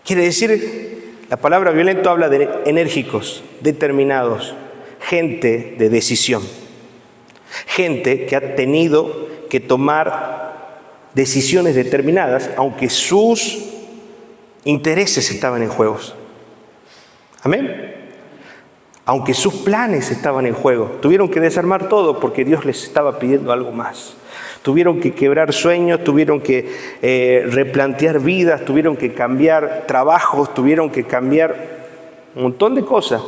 Quiere decir, la palabra violento habla de enérgicos, determinados, gente de decisión, gente que ha tenido que tomar decisiones determinadas, aunque sus intereses estaban en juego. Amén. Aunque sus planes estaban en juego, tuvieron que desarmar todo porque Dios les estaba pidiendo algo más. Tuvieron que quebrar sueños, tuvieron que replantear vidas, tuvieron que cambiar trabajos, tuvieron que cambiar un montón de cosas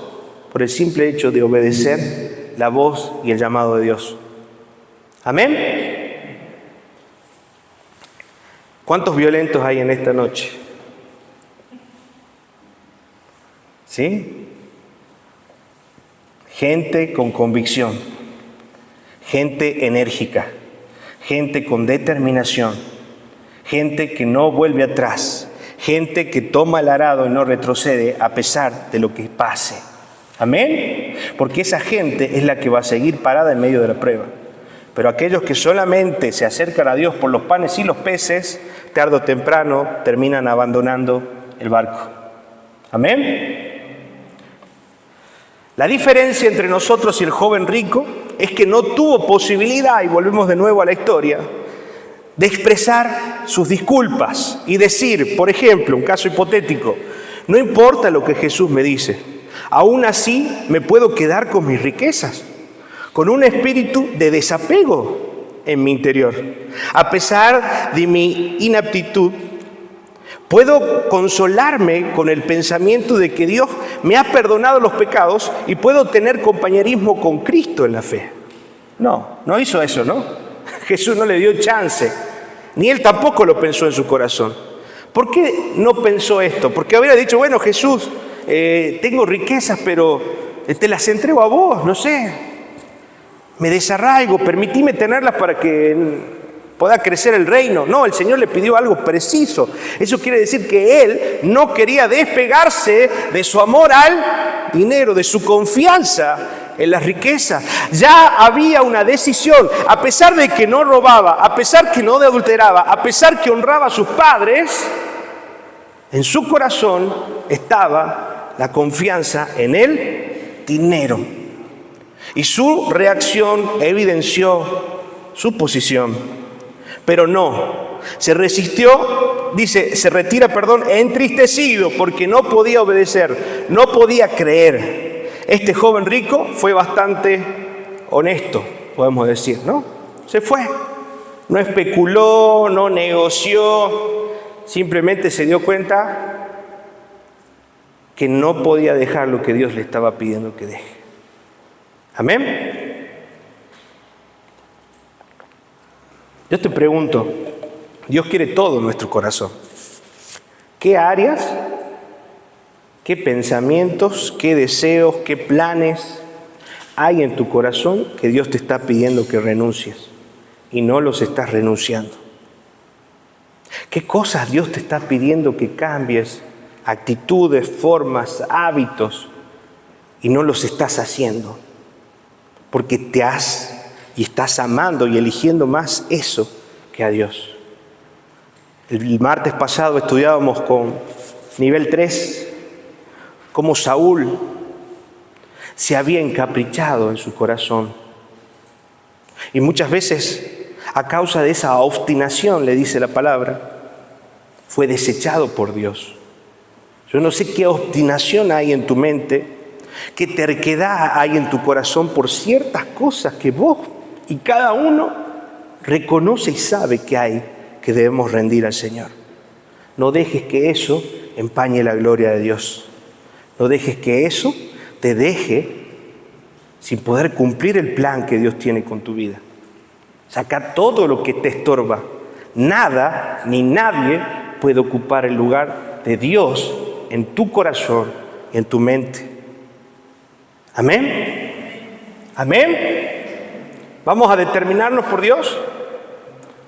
por el simple hecho de obedecer la voz y el llamado de Dios. ¿Amén? ¿Cuántos violentos hay en esta noche? ¿Sí? Gente con convicción, gente enérgica, gente con determinación, gente que no vuelve atrás, gente que toma el arado y no retrocede a pesar de lo que pase. ¿Amén? Porque esa gente es la que va a seguir parada en medio de la prueba. Pero aquellos que solamente se acercan a Dios por los panes y los peces, tarde o temprano terminan abandonando el barco. ¿Amén? La diferencia entre nosotros y el joven rico es que no tuvo posibilidad, y volvemos de nuevo a la historia, de expresar sus disculpas y decir, por ejemplo, un caso hipotético, no importa lo que Jesús me dice, aún así me puedo quedar con mis riquezas, con un espíritu de desapego en mi interior. A pesar de mi inaptitud, puedo consolarme con el pensamiento de que Dios me ha perdonado los pecados y puedo tener compañerismo con Cristo en la fe. No hizo eso, ¿no? Jesús no le dio chance, ni él tampoco lo pensó en su corazón. ¿Por qué no pensó esto? Porque habría dicho, bueno, Jesús, tengo riquezas, pero te las entrego a vos, no sé. Me desarraigo, permitime tenerlas para que pueda crecer el reino. No, el Señor le pidió algo preciso. Eso quiere decir que él no quería despegarse de su amor al dinero, de su confianza en las riquezas. Ya había una decisión, a pesar de que no robaba, a pesar que no adulteraba, a pesar que honraba a sus padres, en su corazón estaba la confianza en el dinero. Y su reacción evidenció su posición. Pero no, se retira, entristecido porque no podía obedecer, no podía creer. Este joven rico fue bastante honesto, podemos decir, ¿no? Se fue, no especuló, no negoció, simplemente se dio cuenta que no podía dejar lo que Dios le estaba pidiendo que deje. ¿Amén? Yo te pregunto, Dios quiere todo en nuestro corazón. ¿Qué áreas, qué pensamientos, qué deseos, qué planes hay en tu corazón que Dios te está pidiendo que renuncies y no los estás renunciando? ¿Qué cosas Dios te está pidiendo que cambies? Actitudes, formas, hábitos, y no los estás haciendo porque y estás amando y eligiendo más eso que a Dios. El martes pasado estudiábamos con nivel 3 cómo Saúl se había encaprichado en su corazón. Y muchas veces, a causa de esa obstinación, le dice la palabra, fue desechado por Dios. Yo no sé qué obstinación hay en tu mente, qué terquedad hay en tu corazón por ciertas cosas que vos y cada uno reconoce y sabe que hay, que debemos rendir al Señor. No dejes que eso empañe la gloria de Dios. No dejes que eso te deje sin poder cumplir el plan que Dios tiene con tu vida. Saca todo lo que te estorba. Nada ni nadie puede ocupar el lugar de Dios en tu corazón y en tu mente. ¿Amén? ¿Amén? ¿Vamos a determinarnos por Dios?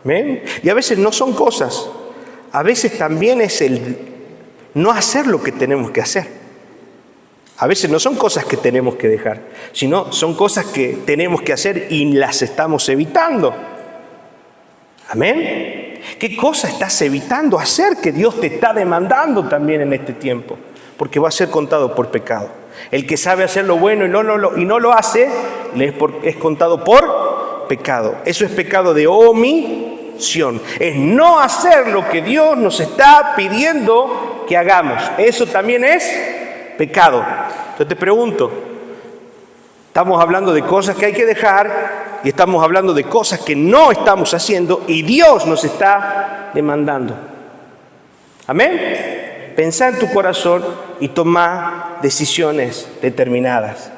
¿Amén? Y a veces no son cosas. A veces también es el no hacer lo que tenemos que hacer. A veces no son cosas que tenemos que dejar, sino son cosas que tenemos que hacer y las estamos evitando. ¿Amén? ¿Qué cosa estás evitando hacer que Dios te está demandando también en este tiempo? Porque va a ser contado por pecado. El que sabe hacer lo bueno y no lo hace, es contado por pecado. Eso es pecado de omisión. Es no hacer lo que Dios nos está pidiendo que hagamos. Eso también es pecado. Entonces te pregunto, estamos hablando de cosas que hay que dejar y estamos hablando de cosas que no estamos haciendo y Dios nos está demandando. ¿Amén? Pensá en tu corazón y toma decisiones determinadas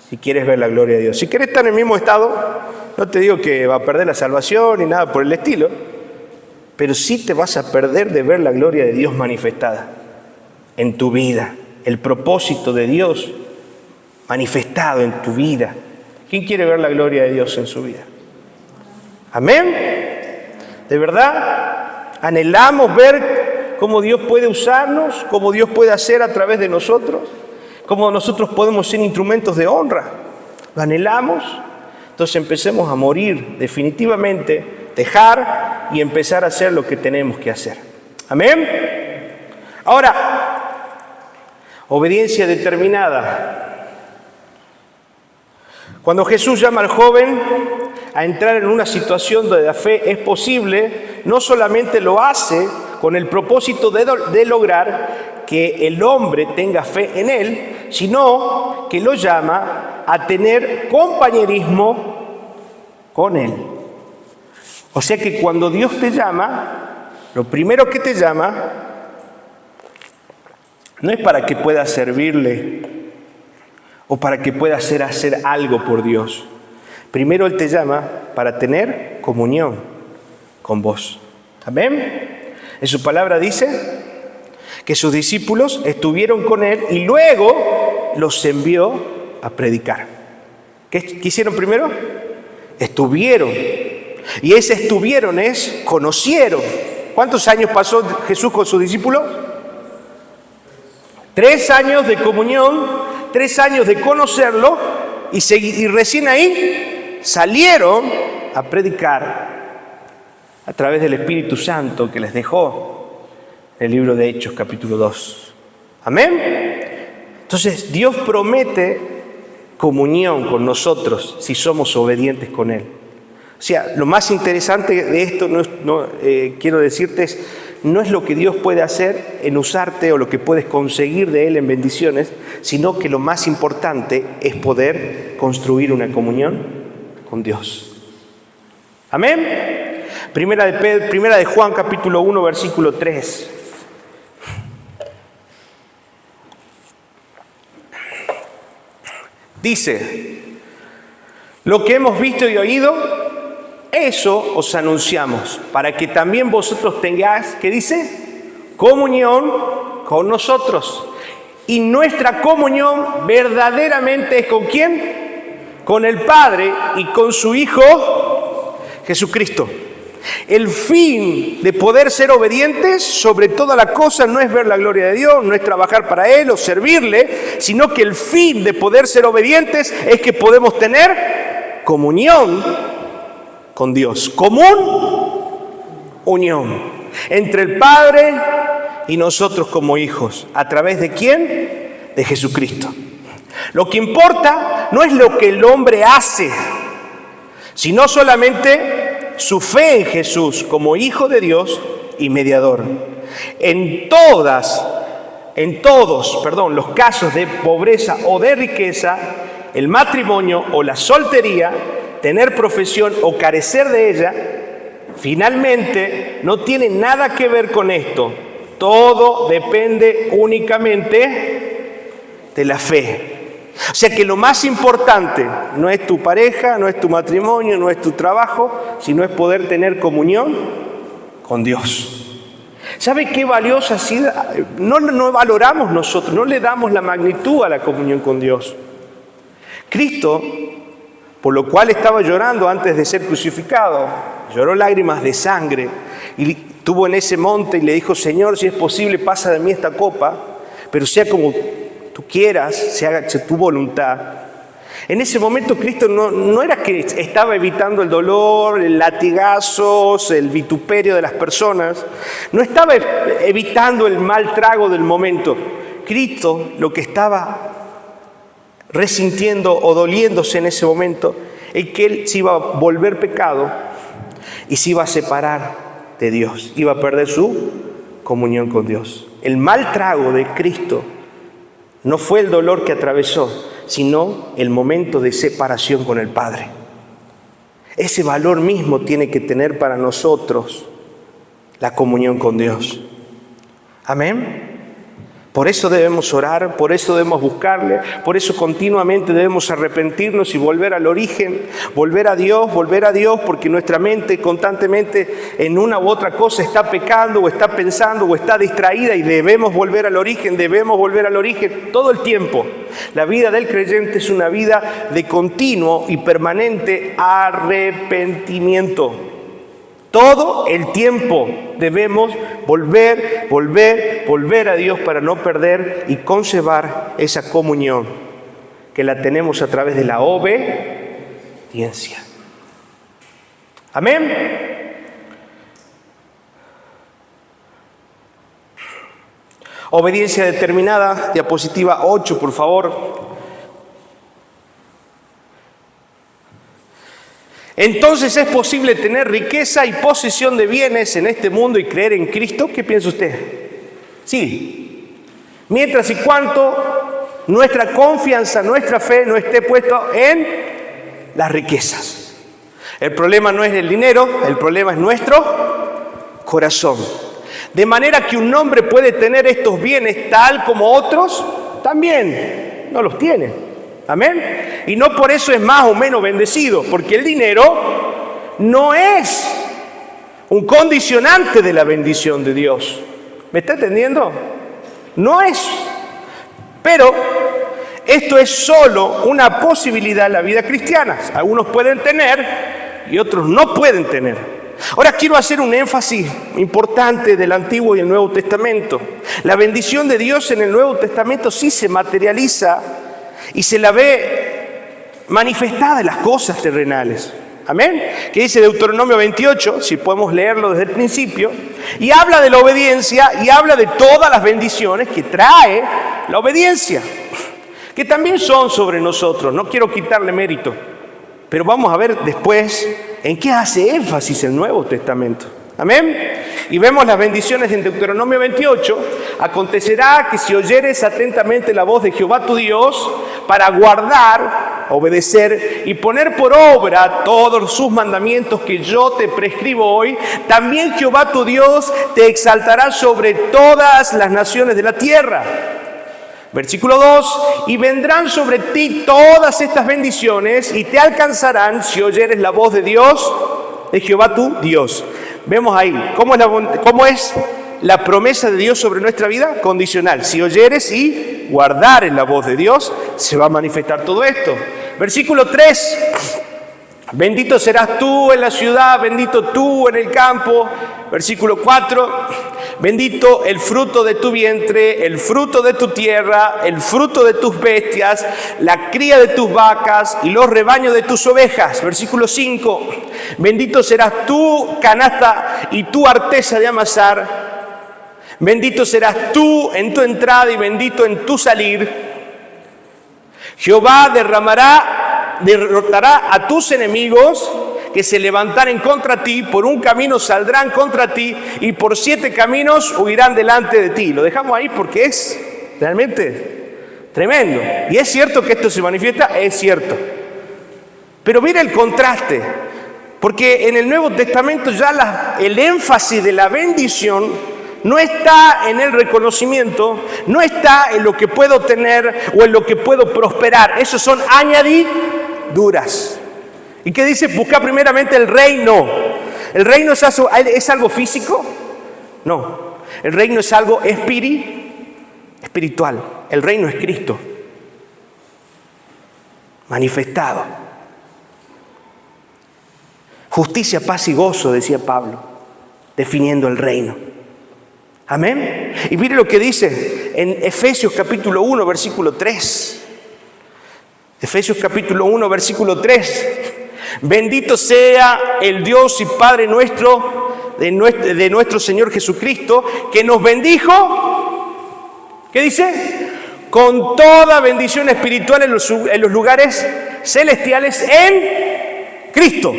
si quieres ver la gloria de Dios. Si quieres estar en el mismo estado, no te digo que va a perder la salvación ni nada por el estilo, pero sí te vas a perder de ver la gloria de Dios manifestada en tu vida. El propósito de Dios manifestado en tu vida. ¿Quién quiere ver la gloria de Dios en su vida? ¿Amén? ¿De verdad? ¿Anhelamos ver cómo Dios puede usarnos? ¿Cómo Dios puede hacer a través de nosotros? ¿Cómo nosotros podemos ser instrumentos de honra? ¿Lo anhelamos? Entonces empecemos a morir definitivamente, dejar y empezar a hacer lo que tenemos que hacer. ¿Amén? Ahora, obediencia determinada. Cuando Jesús llama al joven a entrar en una situación donde la fe es posible, no solamente lo hace con el propósito de lograr que el hombre tenga fe en él, sino que lo llama a tener compañerismo con él. O sea que cuando Dios te llama, lo primero que te llama no es para que puedas servirle o para que puedas hacer algo por Dios. Primero Él te llama para tener comunión con vos. ¿Amén? En su palabra dice que sus discípulos estuvieron con Él y luego los envió a predicar. ¿Qué hicieron primero? Estuvieron. Y ese estuvieron es conocieron. ¿Cuántos años pasó Jesús con sus discípulos? 3 años de comunión, 3 años de conocerlo y recién ahí salieron a predicar a través del Espíritu Santo que les dejó en el libro de Hechos capítulo 2. ¿Amén? Entonces Dios promete comunión con nosotros si somos obedientes con Él. O sea, lo más interesante de esto, quiero decirte, no es lo que Dios puede hacer en usarte o lo que puedes conseguir de Él en bendiciones, sino que lo más importante es poder construir una comunión con Dios. ¿Amén? Primera de Juan, capítulo 1, versículo 3. Dice, lo que hemos visto y oído, eso os anunciamos, para que también vosotros tengáis, ¿qué dice? Comunión con nosotros. Y nuestra comunión verdaderamente es ¿con quién? Con el Padre y con su Hijo Jesucristo. El fin de poder ser obedientes sobre toda la cosa no es ver la gloria de Dios, no es trabajar para Él o servirle, sino que el fin de poder ser obedientes es que podemos tener comunión con Dios. Común unión entre el Padre y nosotros como hijos. ¿A través de quién? De Jesucristo. Lo que importa no es lo que el hombre hace, sino solamente su fe en Jesús como Hijo de Dios y mediador. En todos los casos de pobreza o de riqueza, el matrimonio o la soltería, tener profesión o carecer de ella, finalmente no tiene nada que ver con esto. Todo depende únicamente de la fe. O sea que lo más importante no es tu pareja, no es tu matrimonio, no es tu trabajo, sino es poder tener comunión con Dios. ¿Sabe qué valiosa ha sido? No valoramos nosotros, no le damos la magnitud a la comunión con Dios. Cristo, por lo cual estaba llorando antes de ser crucificado, lloró lágrimas de sangre y estuvo en ese monte y le dijo: Señor, si es posible, pasa de mí esta copa, pero sea como tú quieras, se haga tu voluntad. En ese momento Cristo no era que estaba evitando el dolor, el latigazos, el vituperio de las personas, no estaba evitando el mal trago del momento. Cristo lo que estaba resintiendo o doliéndose en ese momento es que Él se iba a volver pecado y se iba a separar de Dios, iba a perder su comunión con Dios. El mal trago de Cristo no fue el dolor que atravesó, sino el momento de separación con el Padre. Ese valor mismo tiene que tener para nosotros la comunión con Dios. Amén. Por eso debemos orar, por eso debemos buscarle, por eso continuamente debemos arrepentirnos y volver al origen, volver a Dios, porque nuestra mente constantemente en una u otra cosa está pecando o está pensando o está distraída y debemos volver al origen todo el tiempo. La vida del creyente es una vida de continuo y permanente arrepentimiento. Todo el tiempo debemos volver a Dios para no perder y conservar esa comunión que la tenemos a través de la obediencia. Amén. Obediencia determinada, diapositiva 8, por favor. Entonces, ¿es posible tener riqueza y posesión de bienes en este mundo y creer en Cristo? ¿Qué piensa usted? Sí. Mientras y cuanto nuestra confianza, nuestra fe no esté puesta en las riquezas. El problema no es el dinero, el problema es nuestro corazón. De manera que un hombre puede tener estos bienes tal como otros también no los tienen. Amén. Y no por eso es más o menos bendecido, porque el dinero no es un condicionante de la bendición de Dios. ¿Me está entendiendo? No es. Pero esto es solo una posibilidad en la vida cristiana. Algunos pueden tener y otros no pueden tener. Ahora quiero hacer un énfasis importante del Antiguo y el Nuevo Testamento. La bendición de Dios en el Nuevo Testamento sí se materializa y se la ve manifestada en las cosas terrenales. Amén. Que dice Deuteronomio 28, si podemos leerlo desde el principio, y habla de la obediencia y habla de todas las bendiciones que trae la obediencia, que también son sobre nosotros. No quiero quitarle mérito, pero vamos a ver después en qué hace énfasis el Nuevo Testamento. Amén. Y vemos las bendiciones en Deuteronomio 28. Acontecerá que si oyeres atentamente la voz de Jehová tu Dios para guardar, obedecer y poner por obra todos sus mandamientos que yo te prescribo hoy, también Jehová tu Dios te exaltará sobre todas las naciones de la tierra. Versículo 2, y vendrán sobre ti todas estas bendiciones y te alcanzarán si oyeres la voz de Dios, de Jehová tu Dios. Vemos ahí, ¿cómo es la promesa de Dios sobre nuestra vida? Condicional. Si oyeres y guardares la voz de Dios, se va a manifestar todo esto. Versículo 3, bendito serás tú en la ciudad, bendito tú en el campo. Versículo 4, bendito el fruto de tu vientre, el fruto de tu tierra, el fruto de tus bestias, la cría de tus vacas y los rebaños de tus ovejas. Versículo 5, bendito serás tú, canasta, y tu arteza de amasar. Bendito serás tú en tu entrada y bendito en tu salir. Jehová derrotará a tus enemigos que se levantaren contra ti, por un camino saldrán contra ti y por 7 caminos huirán delante de ti. Lo dejamos ahí porque es realmente tremendo. Y es cierto que esto se manifiesta, es cierto. Pero mira el contraste, porque en el Nuevo Testamento ya el énfasis de la bendición no está en el reconocimiento, no está en lo que puedo tener o en lo que puedo prosperar. Esos son añadiduras. ¿Y qué dice? Busca primeramente el reino. ¿El reino es algo físico? No. El reino es algo espiritual. El reino es Cristo manifestado. Justicia, paz y gozo, decía Pablo, definiendo el reino. Amén. Y mire lo que dice en Efesios capítulo 1, versículo 3. Efesios capítulo 1, versículo 3. Bendito sea el Dios y Padre nuestro, de nuestro Señor Jesucristo, que nos bendijo, ¿qué dice? Con toda bendición espiritual en los lugares celestiales en Cristo.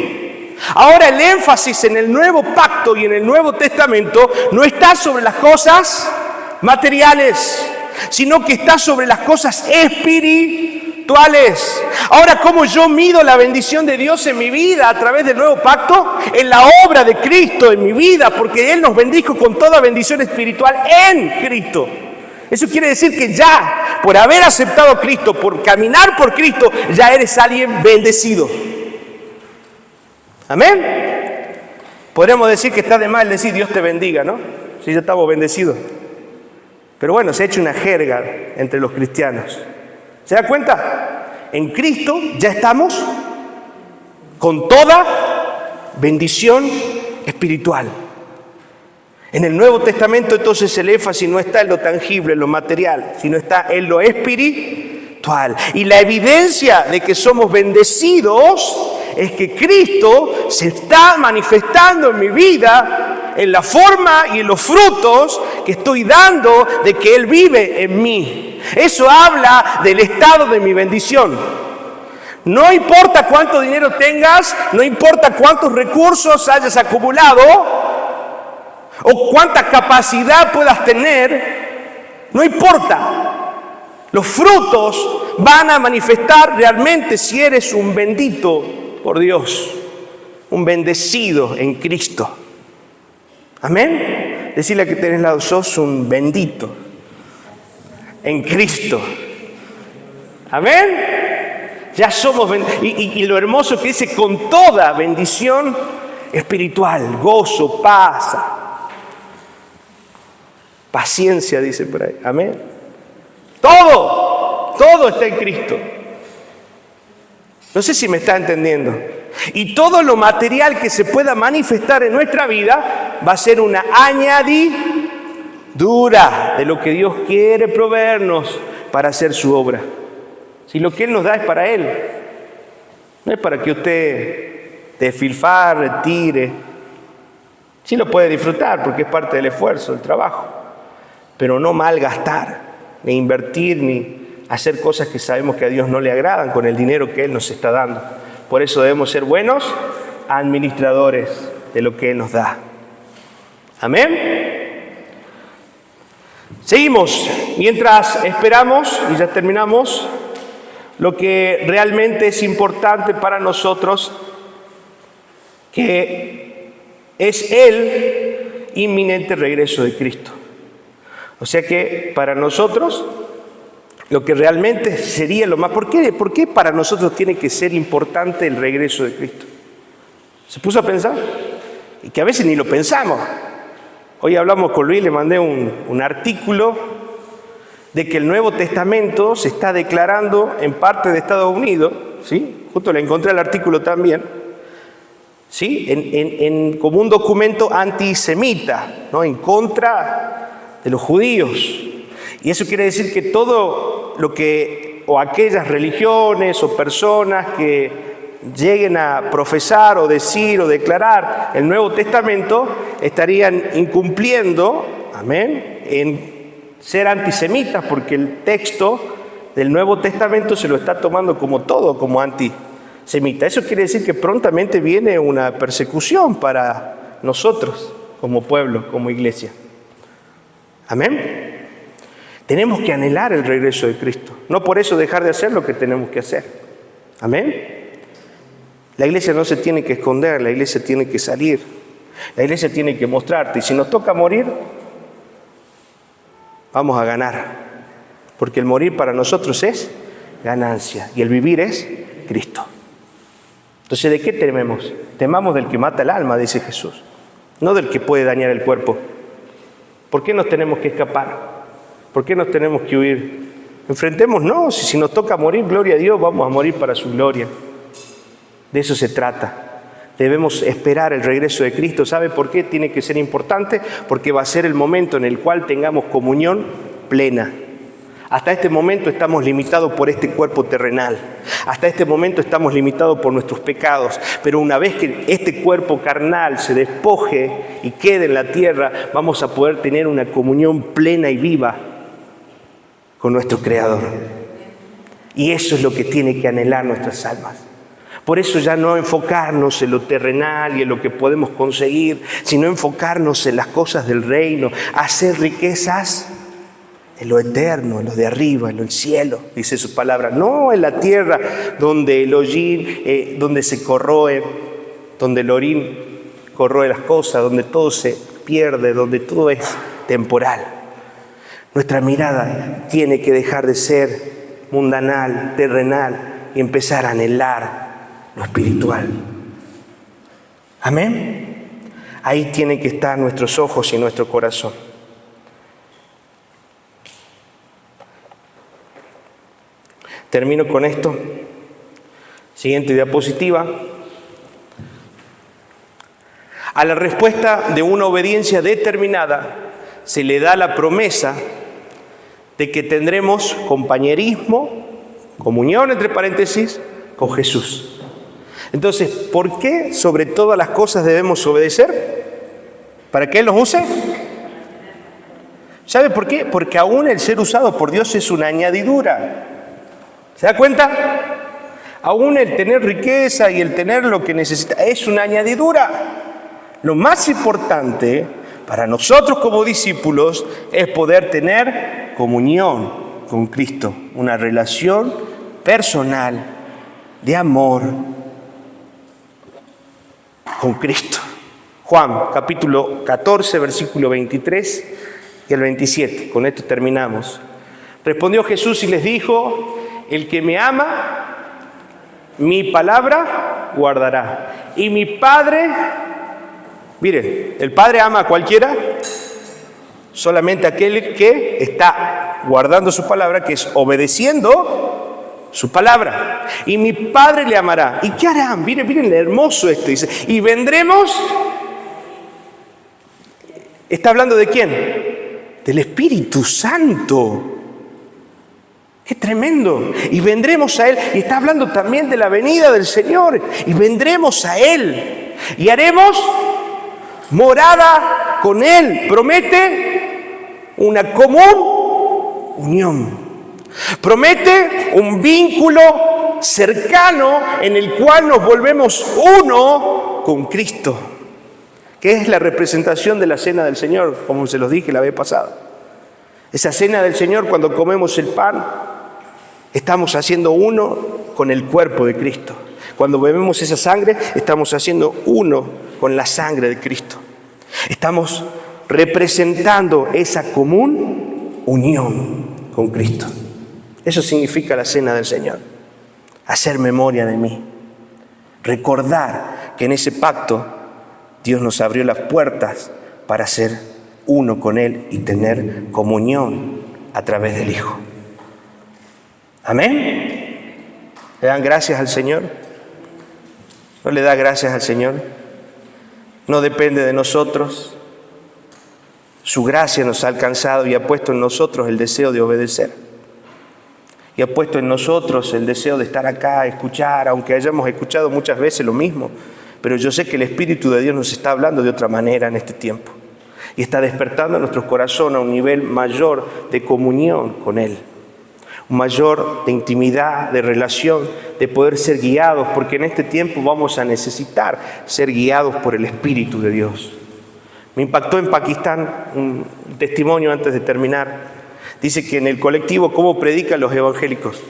Ahora el énfasis en el nuevo pacto y en el Nuevo Testamento no está sobre las cosas materiales, sino que está sobre las cosas espirituales. Ahora, ¿cómo yo mido la bendición de Dios en mi vida a través del nuevo pacto? En la obra de Cristo en mi vida, porque Él nos bendijo con toda bendición espiritual en Cristo. Eso quiere decir que ya, por haber aceptado a Cristo, por caminar por Cristo, ya eres alguien bendecido. Amén. Podríamos decir que está de mal decir Dios te bendiga, ¿no? Si ya estamos bendecidos. Pero bueno, se ha hecho una jerga entre los cristianos. ¿Se da cuenta? En Cristo ya estamos con toda bendición espiritual. En el Nuevo Testamento entonces el énfasis no está en lo tangible, en lo material, sino está en lo espiritual. Y la evidencia de que somos bendecidos es que Cristo se está manifestando en mi vida en la forma y en los frutos que estoy dando de que Él vive en mí. Eso habla del estado de mi bendición. No importa cuánto dinero tengas, no importa cuántos recursos hayas acumulado o cuánta capacidad puedas tener, no importa. Los frutos van a manifestar realmente si eres un bendito por Dios, un bendecido en Cristo. Amén. Decirle que tenés al lado, sos un bendito en Cristo. Amén. Ya somos y lo hermoso que dice, con toda bendición espiritual, gozo, paz, paciencia, dice por ahí. Amén. Todo está en Cristo. No sé si me está entendiendo. Y todo lo material que se pueda manifestar en nuestra vida va a ser una añadidura de lo que Dios quiere proveernos para hacer su obra. Si lo que Él nos da es para Él, no es para que usted despilfarre, retire. Sí lo puede disfrutar porque es parte del esfuerzo, del trabajo, pero no malgastar, ni invertir, ni hacer cosas que sabemos que a Dios no le agradan con el dinero que Él nos está dando. Por eso debemos ser buenos administradores de lo que Él nos da. Amén. Seguimos. Mientras esperamos, y ya terminamos, lo que realmente es importante para nosotros, que es el inminente regreso de Cristo. O sea que para nosotros, lo que realmente sería lo más... ¿Por qué para nosotros tiene que ser importante el regreso de Cristo? ¿Se puso a pensar? Y que a veces ni lo pensamos. Hoy hablamos con Luis, le mandé un artículo de que el Nuevo Testamento se está declarando en parte de Estados Unidos, ¿sí? Justo le encontré el artículo también, ¿sí? Como un documento antisemita, ¿no? En contra de los judíos. Y eso quiere decir que todo lo que, o aquellas religiones o personas que lleguen a profesar o decir o declarar el Nuevo Testamento estarían incumpliendo, amén, en ser antisemitas, porque el texto del Nuevo Testamento se lo está tomando como todo, como antisemita. Eso quiere decir que prontamente viene una persecución para nosotros como pueblo, como iglesia. Amén. Tenemos que anhelar el regreso de Cristo. No por eso dejar de hacer lo que tenemos que hacer. Amén. La iglesia no se tiene que esconder, la iglesia tiene que salir. La iglesia tiene que mostrarte. Y si nos toca morir, vamos a ganar. Porque el morir para nosotros es ganancia. Y el vivir es Cristo. Entonces, ¿de qué tememos? Temamos del que mata el alma, dice Jesús. No del que puede dañar el cuerpo. ¿Por qué nos tenemos que escapar? ¿Por qué nos tenemos que huir? Enfrentémonos. Si nos toca morir, gloria a Dios, vamos a morir para su gloria. De eso se trata. Debemos esperar el regreso de Cristo. ¿Sabe por qué tiene que ser importante? Porque va a ser el momento en el cual tengamos comunión plena. Hasta este momento estamos limitados por este cuerpo terrenal. Hasta este momento estamos limitados por nuestros pecados. Pero una vez que este cuerpo carnal se despoje y quede en la tierra, vamos a poder tener una comunión plena y viva con nuestro Creador. Y eso es lo que tiene que anhelar nuestras almas. Por eso ya no enfocarnos en lo terrenal y en lo que podemos conseguir, sino enfocarnos en las cosas del reino, hacer riquezas en lo eterno, en lo de arriba, en el cielo, dice su palabra. No en la tierra donde el hollín, donde se corroe, donde el orín corroe las cosas, donde todo se pierde, donde todo es temporal. Nuestra mirada tiene que dejar de ser mundanal, terrenal y empezar a anhelar lo espiritual. Amén. Ahí tienen que estar nuestros ojos y nuestro corazón. Termino con esto. Siguiente diapositiva. A la respuesta de una obediencia determinada se le da la promesa de que tendremos compañerismo, comunión entre paréntesis, con Jesús. Entonces, ¿por qué sobre todas las cosas debemos obedecer? ¿Para que Él nos use? ¿Sabe por qué? Porque aún el ser usado por Dios es una añadidura. ¿Se da cuenta? Aún el tener riqueza y el tener lo que necesita es una añadidura. Lo más importante para nosotros como discípulos es poder tener comunión con Cristo, una relación personal de amor con Cristo. Juan, capítulo 14, versículo 23 y el 27. Con esto terminamos. Respondió Jesús y les dijo: el que me ama, mi palabra guardará. Y mi Padre, miren, el Padre ama a cualquiera, solamente aquel que está guardando su palabra, que es obedeciendo su palabra. Y mi Padre le amará. ¿Y qué harán? Miren hermoso esto. Dice, y vendremos. ¿Está hablando de quién? Del Espíritu Santo. ¡Qué tremendo! Y vendremos a Él. Y está hablando también de la venida del Señor. Y vendremos a Él. Y haremos morada con Él. Promete una común unión. Promete un vínculo cercano en el cual nos volvemos uno con Cristo, que es la representación de la cena del Señor, como se los dije la vez pasada. Esa cena del Señor, cuando comemos el pan, estamos haciendo uno con el cuerpo de Cristo. Cuando bebemos esa sangre, estamos haciendo uno con la sangre de Cristo. Estamos representando esa común unión con Cristo. Eso significa la cena del Señor. Hacer memoria de mí. Recordar que en ese pacto Dios nos abrió las puertas para ser uno con Él y tener comunión a través del Hijo. ¿Amén? ¿Le dan gracias al Señor? ¿No le da gracias al Señor? No depende de nosotros. Su gracia nos ha alcanzado y ha puesto en nosotros el deseo de obedecer. Y ha puesto en nosotros el deseo de estar acá, escuchar, aunque hayamos escuchado muchas veces lo mismo. Pero yo sé que el Espíritu de Dios nos está hablando de otra manera en este tiempo. Y está despertando nuestros corazones a un nivel mayor de comunión con Él. un mayor de intimidad, de relación, de poder ser guiados, porque en este tiempo vamos a necesitar ser guiados por el Espíritu de Dios. Me impactó en Pakistán un testimonio antes de terminar. Dice que en el colectivo, ¿cómo predican los evangélicos?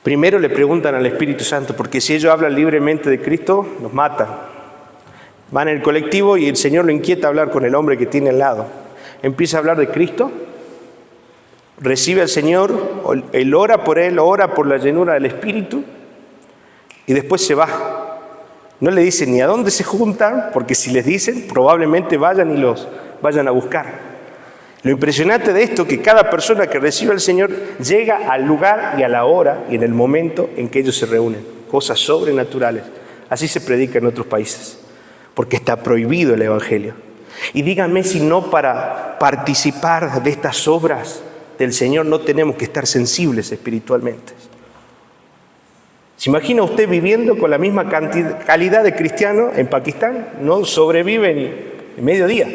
Primero le preguntan al Espíritu Santo, porque si ellos hablan libremente de Cristo, los matan. Van en el colectivo y el Señor lo inquieta a hablar con el hombre que tiene al lado. Empieza a hablar de Cristo, recibe al Señor, él ora por él, ora por la llenura del Espíritu y después se va. No le dicen ni a dónde se juntan, porque si les dicen, probablemente vayan y los vayan a buscar. Lo impresionante de esto es que cada persona que recibe al Señor llega al lugar y a la hora y en el momento en que ellos se reúnen. Cosas sobrenaturales. Así se predica en otros países, porque está prohibido el Evangelio. Y díganme si no para participar de estas obras del Señor no tenemos que estar sensibles espiritualmente. ¿Se imagina usted viviendo con la misma calidad de cristiano en Pakistán? No sobrevive ni en mediodía.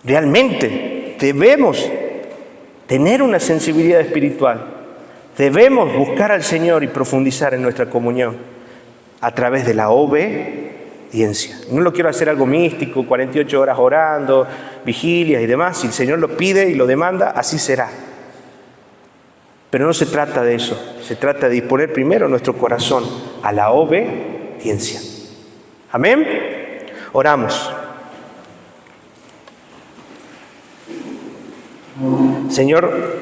Realmente debemos tener una sensibilidad espiritual. Debemos buscar al Señor y profundizar en nuestra comunión a través de la obediencia. No lo quiero hacer algo místico, 48 horas orando, vigilias y demás. Si el Señor lo pide y lo demanda, así será. Pero no se trata de eso. Se trata de disponer primero nuestro corazón a la obediencia. Amén. Oramos. Señor,